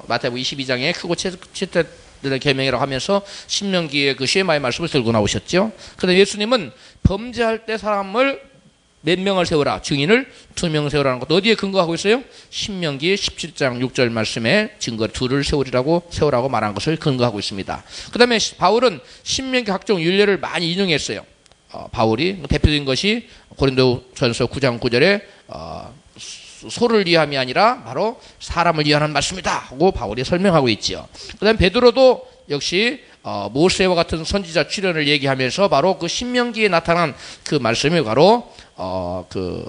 마태복음 22장에 크고 첫째들은 계명이라고 하면서 신명기의 그 쉐마의 말씀을 들고 나오셨죠. 그 다음에 예수님은 범죄할 때 사람을 몇 명을 세우라, 증인을 2명 세우라는 것도 어디에 근거하고 있어요? 신명기 17장 6절 말씀에 증거 2를 세우라고 말한 것을 근거하고 있습니다. 그 다음에 바울은 신명기 각종 율례를 많이 인용했어요. 바울이 대표적인 것이 고린도전서 9장 9절에 소를 위함이 아니라 바로 사람을 위하는 말씀이다 하고 바울이 설명하고 있죠. 그 다음에 베드로도 역시 모세와 같은 선지자 출현을 얘기하면서 바로 그 신명기에 나타난 그 말씀이 바로 그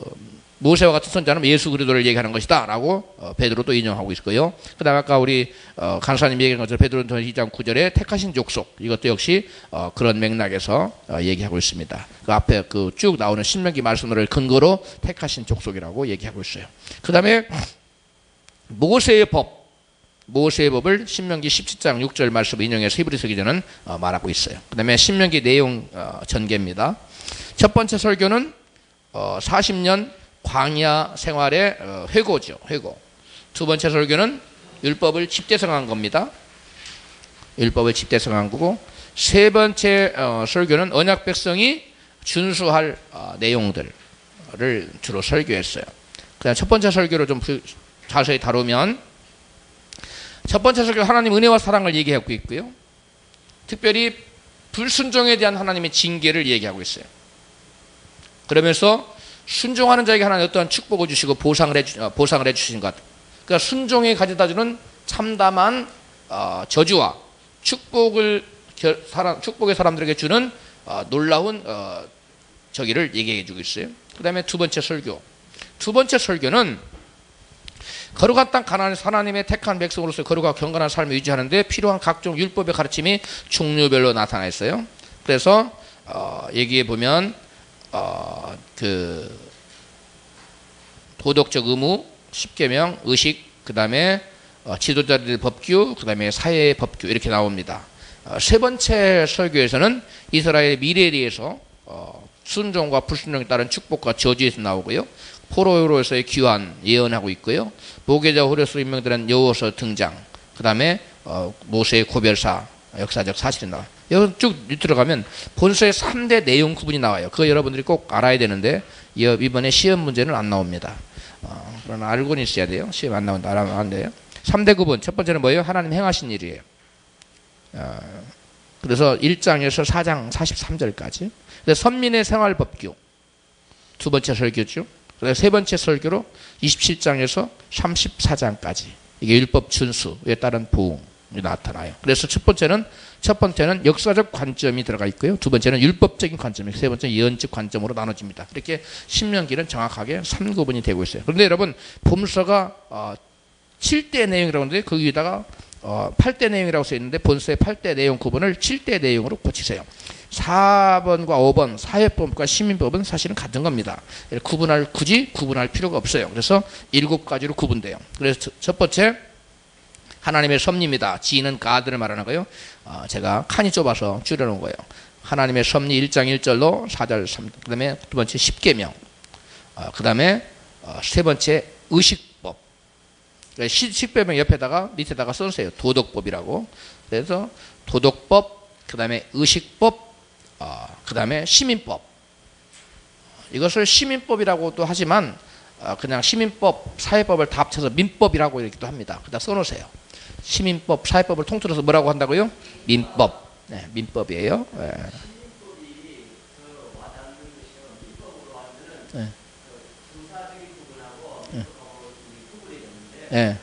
모세와 같은 선지자는 예수 그리스도를 얘기하는 것이다 라고 베드로도 인용하고 있고요. 그 다음에 아까 우리 간사님 얘기한 것처럼 베드로전서 2장 9절에 택하신 족속, 이것도 역시 그런 맥락에서 얘기하고 있습니다. 그 앞에 그 쭉 나오는 신명기 말씀을 근거로 택하신 족속이라고 얘기하고 있어요. 그 다음에 모세의 법을 신명기 17장 6절 말씀을 인용해서 히브리서 기자는 말하고 있어요. 그 다음에 신명기 내용 전개입니다. 첫 번째 설교는 40년 광야 생활의 회고죠. 회고. 두 번째 설교는 율법을 집대성한 겁니다. 율법을 집대성한 거고, 세 번째 설교는 언약 백성이 준수할 내용들을 주로 설교했어요. 그다음 첫 번째 설교를 좀 자세히 다루면, 첫 번째 설교 하나님 은혜와 사랑을 얘기하고 있고요. 특별히 불순종에 대한 하나님의 징계를 얘기하고 있어요. 그러면서 순종하는 자에게 하나님 어떠한 축복을 주시고 보상을 해주신 것. 그러니까 순종에 가져다주는 참담한 저주와 축복의 사람들에게 주는 놀라운 저기를 얘기해주고 있어요. 그 다음에 두 번째 설교. 두 번째 설교는 거룩한 땅 가나안에서 하나님의 택한 백성으로서 거룩하고 경건한 삶을 유지하는데 필요한 각종 율법의 가르침이 종류별로 나타나 있어요. 그래서 얘기해 보면 그 도덕적 의무, 십계명, 의식, 그 다음에 지도자들의 법규, 그 다음에 사회의 법규 이렇게 나옵니다. 세 번째 설교에서는 이스라엘의 미래에 대해서 순종과 불순종에 따른 축복과 저주에서 나오고요. 포로로에서의 귀환 예언하고 있고요. 목회자 호레스로 임명되는 여호수아 등장, 그 다음에 모세의 고별사 역사적 사실이 나와요. 여기 쭉 들어가면 본서의 3대 내용 구분이 나와요. 그거 여러분들이 꼭 알아야 되는데 이번에 시험 문제는 안 나옵니다. 그러나 알고는 있어야 돼요. 시험 안 나온다. 알아면 안 돼요. 3대 구분. 첫 번째는 뭐예요? 하나님 행하신 일이에요. 그래서 1장에서 4장 43절까지. 선민의 생활법규. 두 번째 설교죠. 그래서 세 번째 설교로 27장에서 34장까지. 이게 율법 준수에 따른 보응이 나타나요. 그래서 첫 번째는 역사적 관점이 들어가 있고요. 두 번째는 율법적인 관점, 세 번째는 예언적 관점으로 나눠집니다. 이렇게 신명기는 정확하게 3구분이 되고 있어요. 그런데 여러분, 본서가 7대 내용이라고 하는데 거기다가 8대 내용이라고 써 있는데 본서의 8대 내용 구분을 7대 내용으로 고치세요. 4번과 5번 사회법과 시민법은 사실은 같은 겁니다. 굳이 구분할 필요가 없어요. 그래서 7가지로 구분돼요. 그래서 첫 번째, 하나님의 섭리입니다. 지는 가드를 말하는 거예요. 제가 칸이 좁아서 줄여놓은 거예요. 하나님의 섭리 1장 1절로 4절 3, 그 다음에 두 번째 십계명, 그 다음에 세 번째 의식법. 십계명 옆에다가 밑에다가 써주세요. 도덕법이라고. 그래서 도덕법, 그 다음에 의식법, 그 다음에 시민법. 이것을 시민법이라고도 하지만 그냥 시민법, 사회법을 다 합쳐서 민법이라고 이렇게도 합니다. 그다 써놓으세요. 시민법, 사회법을 통틀어서 뭐라고 한다고요? 민법. 네, 민법이에요. 네. 네. 네.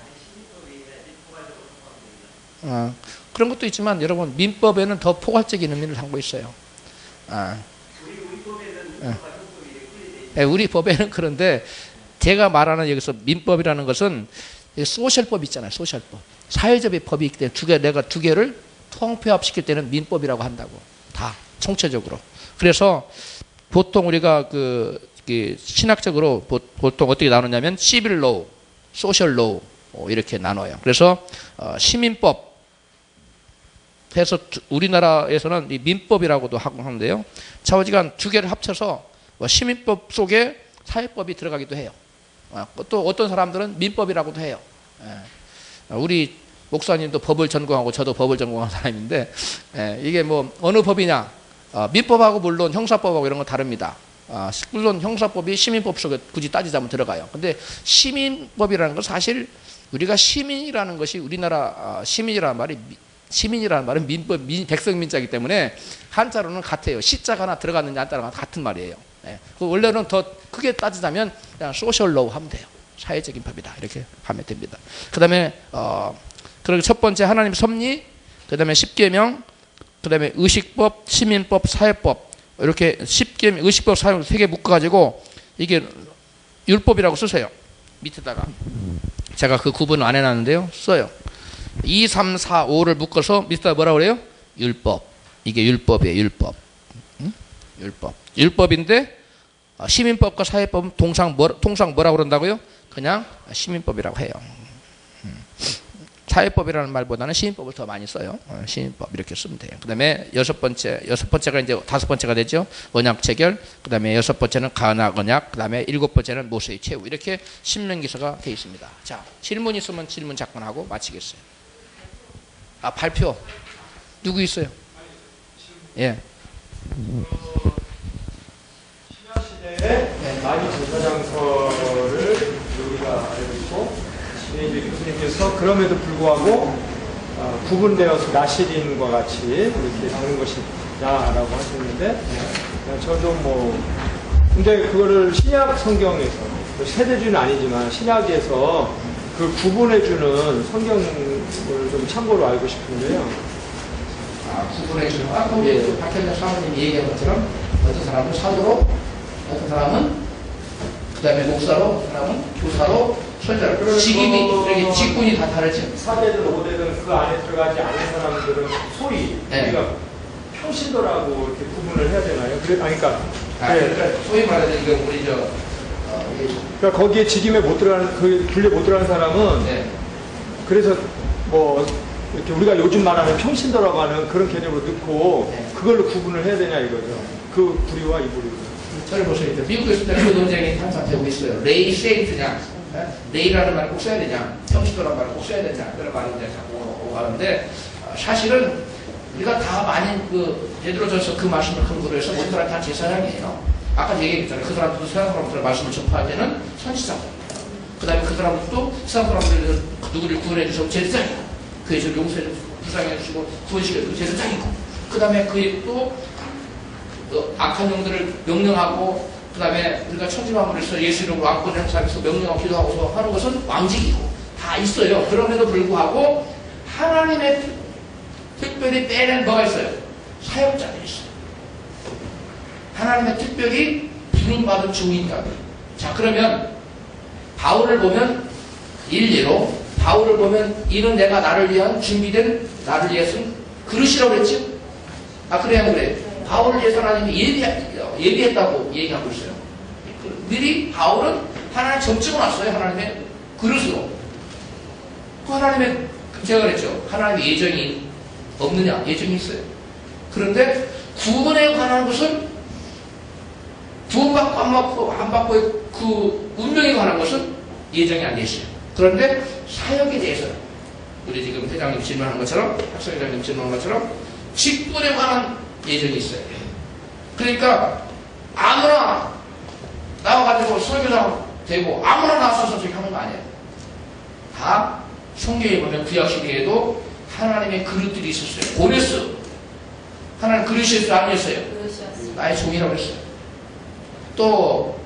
그런 것도 있지만 여러분 민법에는 더 포괄적인 의미를 담고 있어요. 우리 법에는 그런데 제가 말하는 여기서 민법이라는 것은 소셜법 있잖아요. 소셜법. 사회적인 법이 있기 때문에 내가 두 개를 통폐합시킬 때는 민법이라고 한다고. 다 총체적으로. 그래서 보통 우리가 신학적으로 보통 어떻게 나누냐면 시빌 로우, 소셜 로우 이렇게 나눠요. 그래서 시민법 해서 우리나라에서는 이 민법이라고도 하는데요. 좌우지간 두 개를 합쳐서 시민법 속에 사회법이 들어가기도 해요. 또 어떤 사람들은 민법이라고도 해요. 우리 목사님도 법을 전공하고 저도 법을 전공한 사람인데 이게 뭐 어느 법이냐? 민법하고 물론 형사법하고 이런 건 다릅니다. 물론 형사법이 시민법 속에 굳이 따지자면 들어가요. 근데 시민법이라는 건 사실 우리가 시민이라는 것이 우리나라 시민이라는 말은 민법, 백성민자이기 때문에 한자로는 같아요. 시자가 하나 들어갔는지 안 들어갔는지 같은 말이에요. 원래는 더 크게 따지자면 그냥 소셜 로우 하면 돼요. 사회적인 법이다. 이렇게 하면 됩니다. 그 다음에 그리고 첫 번째 하나님 섭리, 그 다음에 십계명, 그 다음에 의식법, 시민법, 사회법 이렇게 십계명, 의식법, 사회법 세 개 묶어가지고 이게 율법이라고 쓰세요. 밑에다가 제가 그 구분을 안 해놨는데요. 써요. 2, 3, 4, 5를 묶어서 밑에다 뭐라고 그래요? 율법. 이게 율법이에요. 율법. 율법. 율법인데 시민법과 사회법은 통상 뭐라고 그런다고요? 그냥 시민법이라고 해요. 사회법이라는 말보다는 시민법을 더 많이 써요. 시민법 이렇게 쓰면 돼요. 그 다음에 여섯 번째가 이제 다섯 번째가 되죠. 언약 체결. 그 다음에 여섯 번째는 가나 언약. 그 다음에 일곱 번째는 모세의 최후. 이렇게 신명기서가 되어 있습니다. 자, 질문 있으면 질문 잠깐 하고 마치겠어요. 발표. 누구 있어요? 예. 신약시대에 나이 제사장서를 우리가 알고 있고 이제 교수님께서 그럼에도 불구하고 구분되어서 나시린과 같이 이렇게 하는 것이냐라고 하셨는데 저도 뭐 근데 그거를 신약 성경에서 세대주는 아니지만 신약에서 그 구분해주는 성경을 좀 참고로 알고 싶은데요. 구분해주는 박현정 사모님이 얘기한 것처럼 어떤 사람은 사도로, 어떤 사람은 그 다음에 목사로, 어떤 사람은 교사로, 선자로. 직임이 이렇게 직분이 다 다르죠. 4대든 5대든 그 안에 들어가지 않은 사람들은 소위 우리가 평신도라고 이렇게 구분을 해야 되나요? 그러니까 소위 말하는 이거 우리 그러니까 거기에 직임에 못 들어가는 그 분류에 못 들어가는 사람은 그래서 뭐 이렇게 우리가 요즘 말하는 평신도라고 하는 그런 개념으로 넣고 그걸로 구분을 해야 되냐 이거죠. 그 부류와 이 부류. 저를 보세요. 미국에서 그 논쟁이 항상 되고 있어요. 레이 세인트냐, 레이라는 말을 꼭 써야 되냐, 평신도라는 말을 꼭 써야 되냐, 그런 말이 이제 자꾸 오고 하는데 사실은 우리가 다 많이 예를 들어서 그 말씀을 근거로 해서 모든 사람이 다 제사장이에요. 아까 얘기했잖아요. 그 사람들도 세상 사람들의 말씀을 전파할 때는 선지자입니다. 그 다음에 그 사람들도 세상 사람들을 누구를 구원해 주셔서 제사장이고 그의 저 용서해 불쌍해 주시고 구원시켜주고 제사장이고 그 다음에 그의 또 악한 영들을 명령하고 그 다음에 우리가 천지만물에서 예수 이름으로 왕권 행사해서 명령하고 기도하고서 하는 것은 왕직이고 다 있어요. 그럼에도 불구하고 하나님의 특별히 빼낸 뭐가 있어요? 사역자들이 있어요. 하나님의 특별히 부름받은 주인자들. 자, 그러면 바울을 보면 일례로 바울을 보면 이는 내가 나를 위한 준비된 나를 위해 쓴 그릇이라고 그랬지? 그래야 그래. 바울을 위해서 하나님이 예비했다고 얘기하고 있어요. 미리 바울은 하나님 점찍어 놨어요. 하나님의 그릇으로. 그 하나님의 제가 그랬죠. 하나님의 예정이 없느냐? 예정이 있어요. 그런데 구원에 관한 것은 구원받고 안 받고의 그 운명에 관한 것은 예정이 안 돼 있어요. 그런데 사역에 대해서는 우리 지금 회장님 질문한 것처럼 학생회장님 질문한 것처럼 직분에 관한 예정이 있어요. 그러니까 아무나 나와가지고 설교장 되고 아무나 나와서 저렇게 하는 거 아니에요. 다 성경에 보면 구약시대에도 하나님의 그릇들이 있었어요. 고레스 하나님 그릇이었어요? 아니었어요? 나의 종이라고 했어요. 또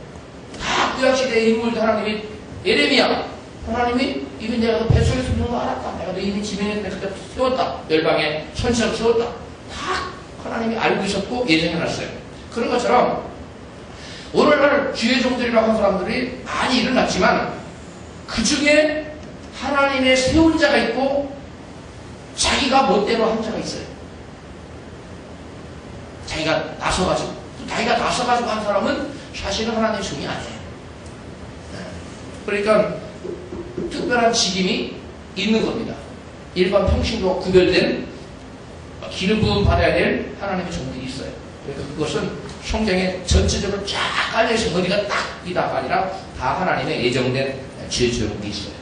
다 구약시대의 인물들 하나님이 예레미야 하나님이 이미 내가 너 뱃속에서 있는 거 알았다. 내가 너 이미 지명에 그때 세웠다. 열방에 선지자로 세웠다. 다 하나님이 알고 있었고 예정해놨어요. 그런 것처럼 오늘날 주의 종들이라고 하는 사람들이 많이 일어났지만 그 중에 하나님의 세운 자가 있고 자기가 멋대로 한 자가 있어요. 자기가 나서가지고 한 사람은 사실은 하나님의 종이 아니에요. 그러니까 특별한 직임이 있는 겁니다. 일반 평신과 구별된 기름 부음 받아야 될 하나님의 종들이 있어요. 그러니까 그것은 성경에 전체적으로 쫙 깔려있어 어디가 딱 이다가 아니라 다 하나님의 예정된 주의 종들이 있어요.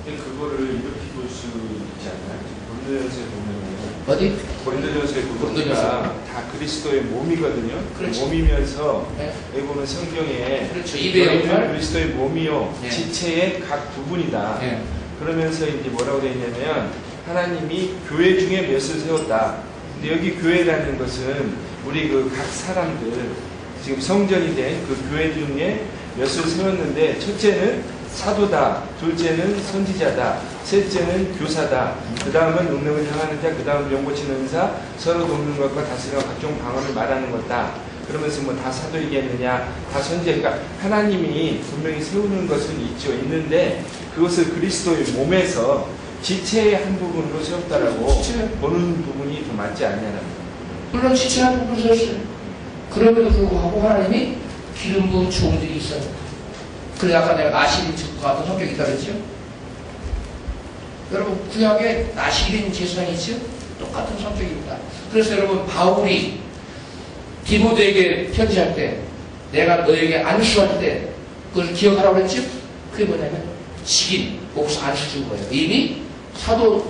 그거를 이렇게 볼 수 있지 않나요? 고린도전서에 보면은 어디? 고린도전서에 보니까 다 그리스도의 몸이거든요. 그렇죠. 몸이면서 네. 여기 보면 성경에 그렇죠. 입의 역할. 그리스도의 몸이요 네. 지체의 각 부분이다. 네. 그러면서 이제 뭐라고 되어 있냐면 하나님이 교회 중에 몇을 세웠다. 근데 여기 교회라는 것은 우리 그 각 사람들 지금 성전이 된 그 교회 중에 몇을 세웠는데 첫째는 사도다, 둘째는 선지자다, 셋째는 교사다, 그 다음은 능력을 향하는 자, 그 다음은 용고치는 은사, 서로 돕는 것과 다스리는 각종 방언을 말하는 것다. 그러면서 뭐 다 사도이겠느냐, 다 선지자, 그러니까 하나님이 분명히 세우는 것은 있는데 그것을 그리스도의 몸에서 지체의 한 부분으로 세웠다라고 보는 부분이 더 맞지 않냐는 거예요. 물론 지체의 한 부분으로 세웠어요. 그럼에도 불구하고 하나님이 기름 부은 종들이 있어요. 그래서 아까 내가 나시린 적과 같은 성격이 있다 그랬죠? 여러분 구약에 나시린 제사장이 있죠? 똑같은 성격입니다. 그래서 여러분 바울이 디모데에게 편지할 때 내가 너에게 안수할 때 그걸 기억하라고 그랬죠? 그게 뭐냐면 직인, 목사 안수 준 거예요. 이미 사도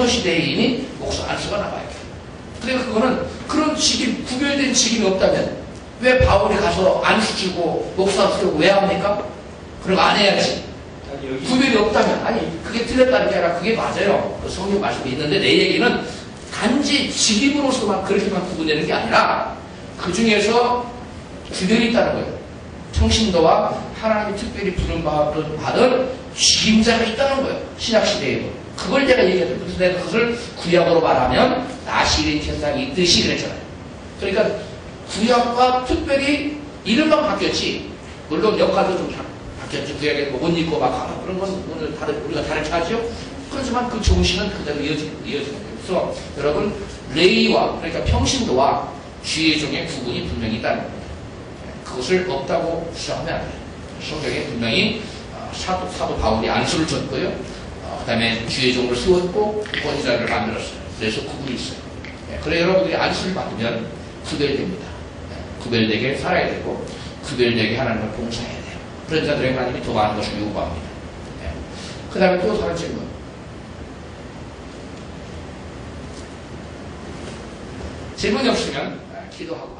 시대에 이미 목사 안수가 나와요. 그러니까 그거는 그런 직임, 구별된 직임이 없다면 왜 바울이 가서 안수 주고 목사 쓰고 왜 합니까? 그런 거 안 해야지. 구별이 없다면, 아니 그게 틀렸다는 게 아니라 그게 맞아요. 그 성경 말씀이 있는데 내 얘기는 단지 직임으로서만 그렇게만 구분되는 게 아니라 그 중에서 구별이 있다는 거예요. 청신도와 하나님이 특별히 부름받은 직임자가 있다는 거예요. 신약시대에도. 그걸 내가 얘기했어요. 그래서 내가 그것을 구약으로 말하면 나시린 제사장이 있듯이 그랬잖아요. 그러니까 구약과 특별히 이름만 바뀌었지, 물론 역할도 좀 바뀌었지. 구약에 뭐 옷 입고 막 하고 그런 건 오늘 우리가 다르게 하죠. 그렇지만 그 정신은 그대로 이어지는 거예요. 그래서 여러분 레이와 그러니까 평신도와 주의 종의 구분이 분명히 있다는 거예요. 그것을 없다고 주장하면 안 돼요. 성경에 분명히 사도 바울이 안수를 줬고요. 그 다음에 주의 종을 세웠고 권위자를 만들었어요. 그래서 구분이 있어요. 그래 여러분들이 안수를 받으면 구별됩니다. 구별되게 살아야 되고 구별되게 하나님을 봉사해야 돼요. 그런 자들에게 하나님이 더 많은 것을 요구합니다. 그 다음에 또 다른 질문. 질문이 없으면 기도하고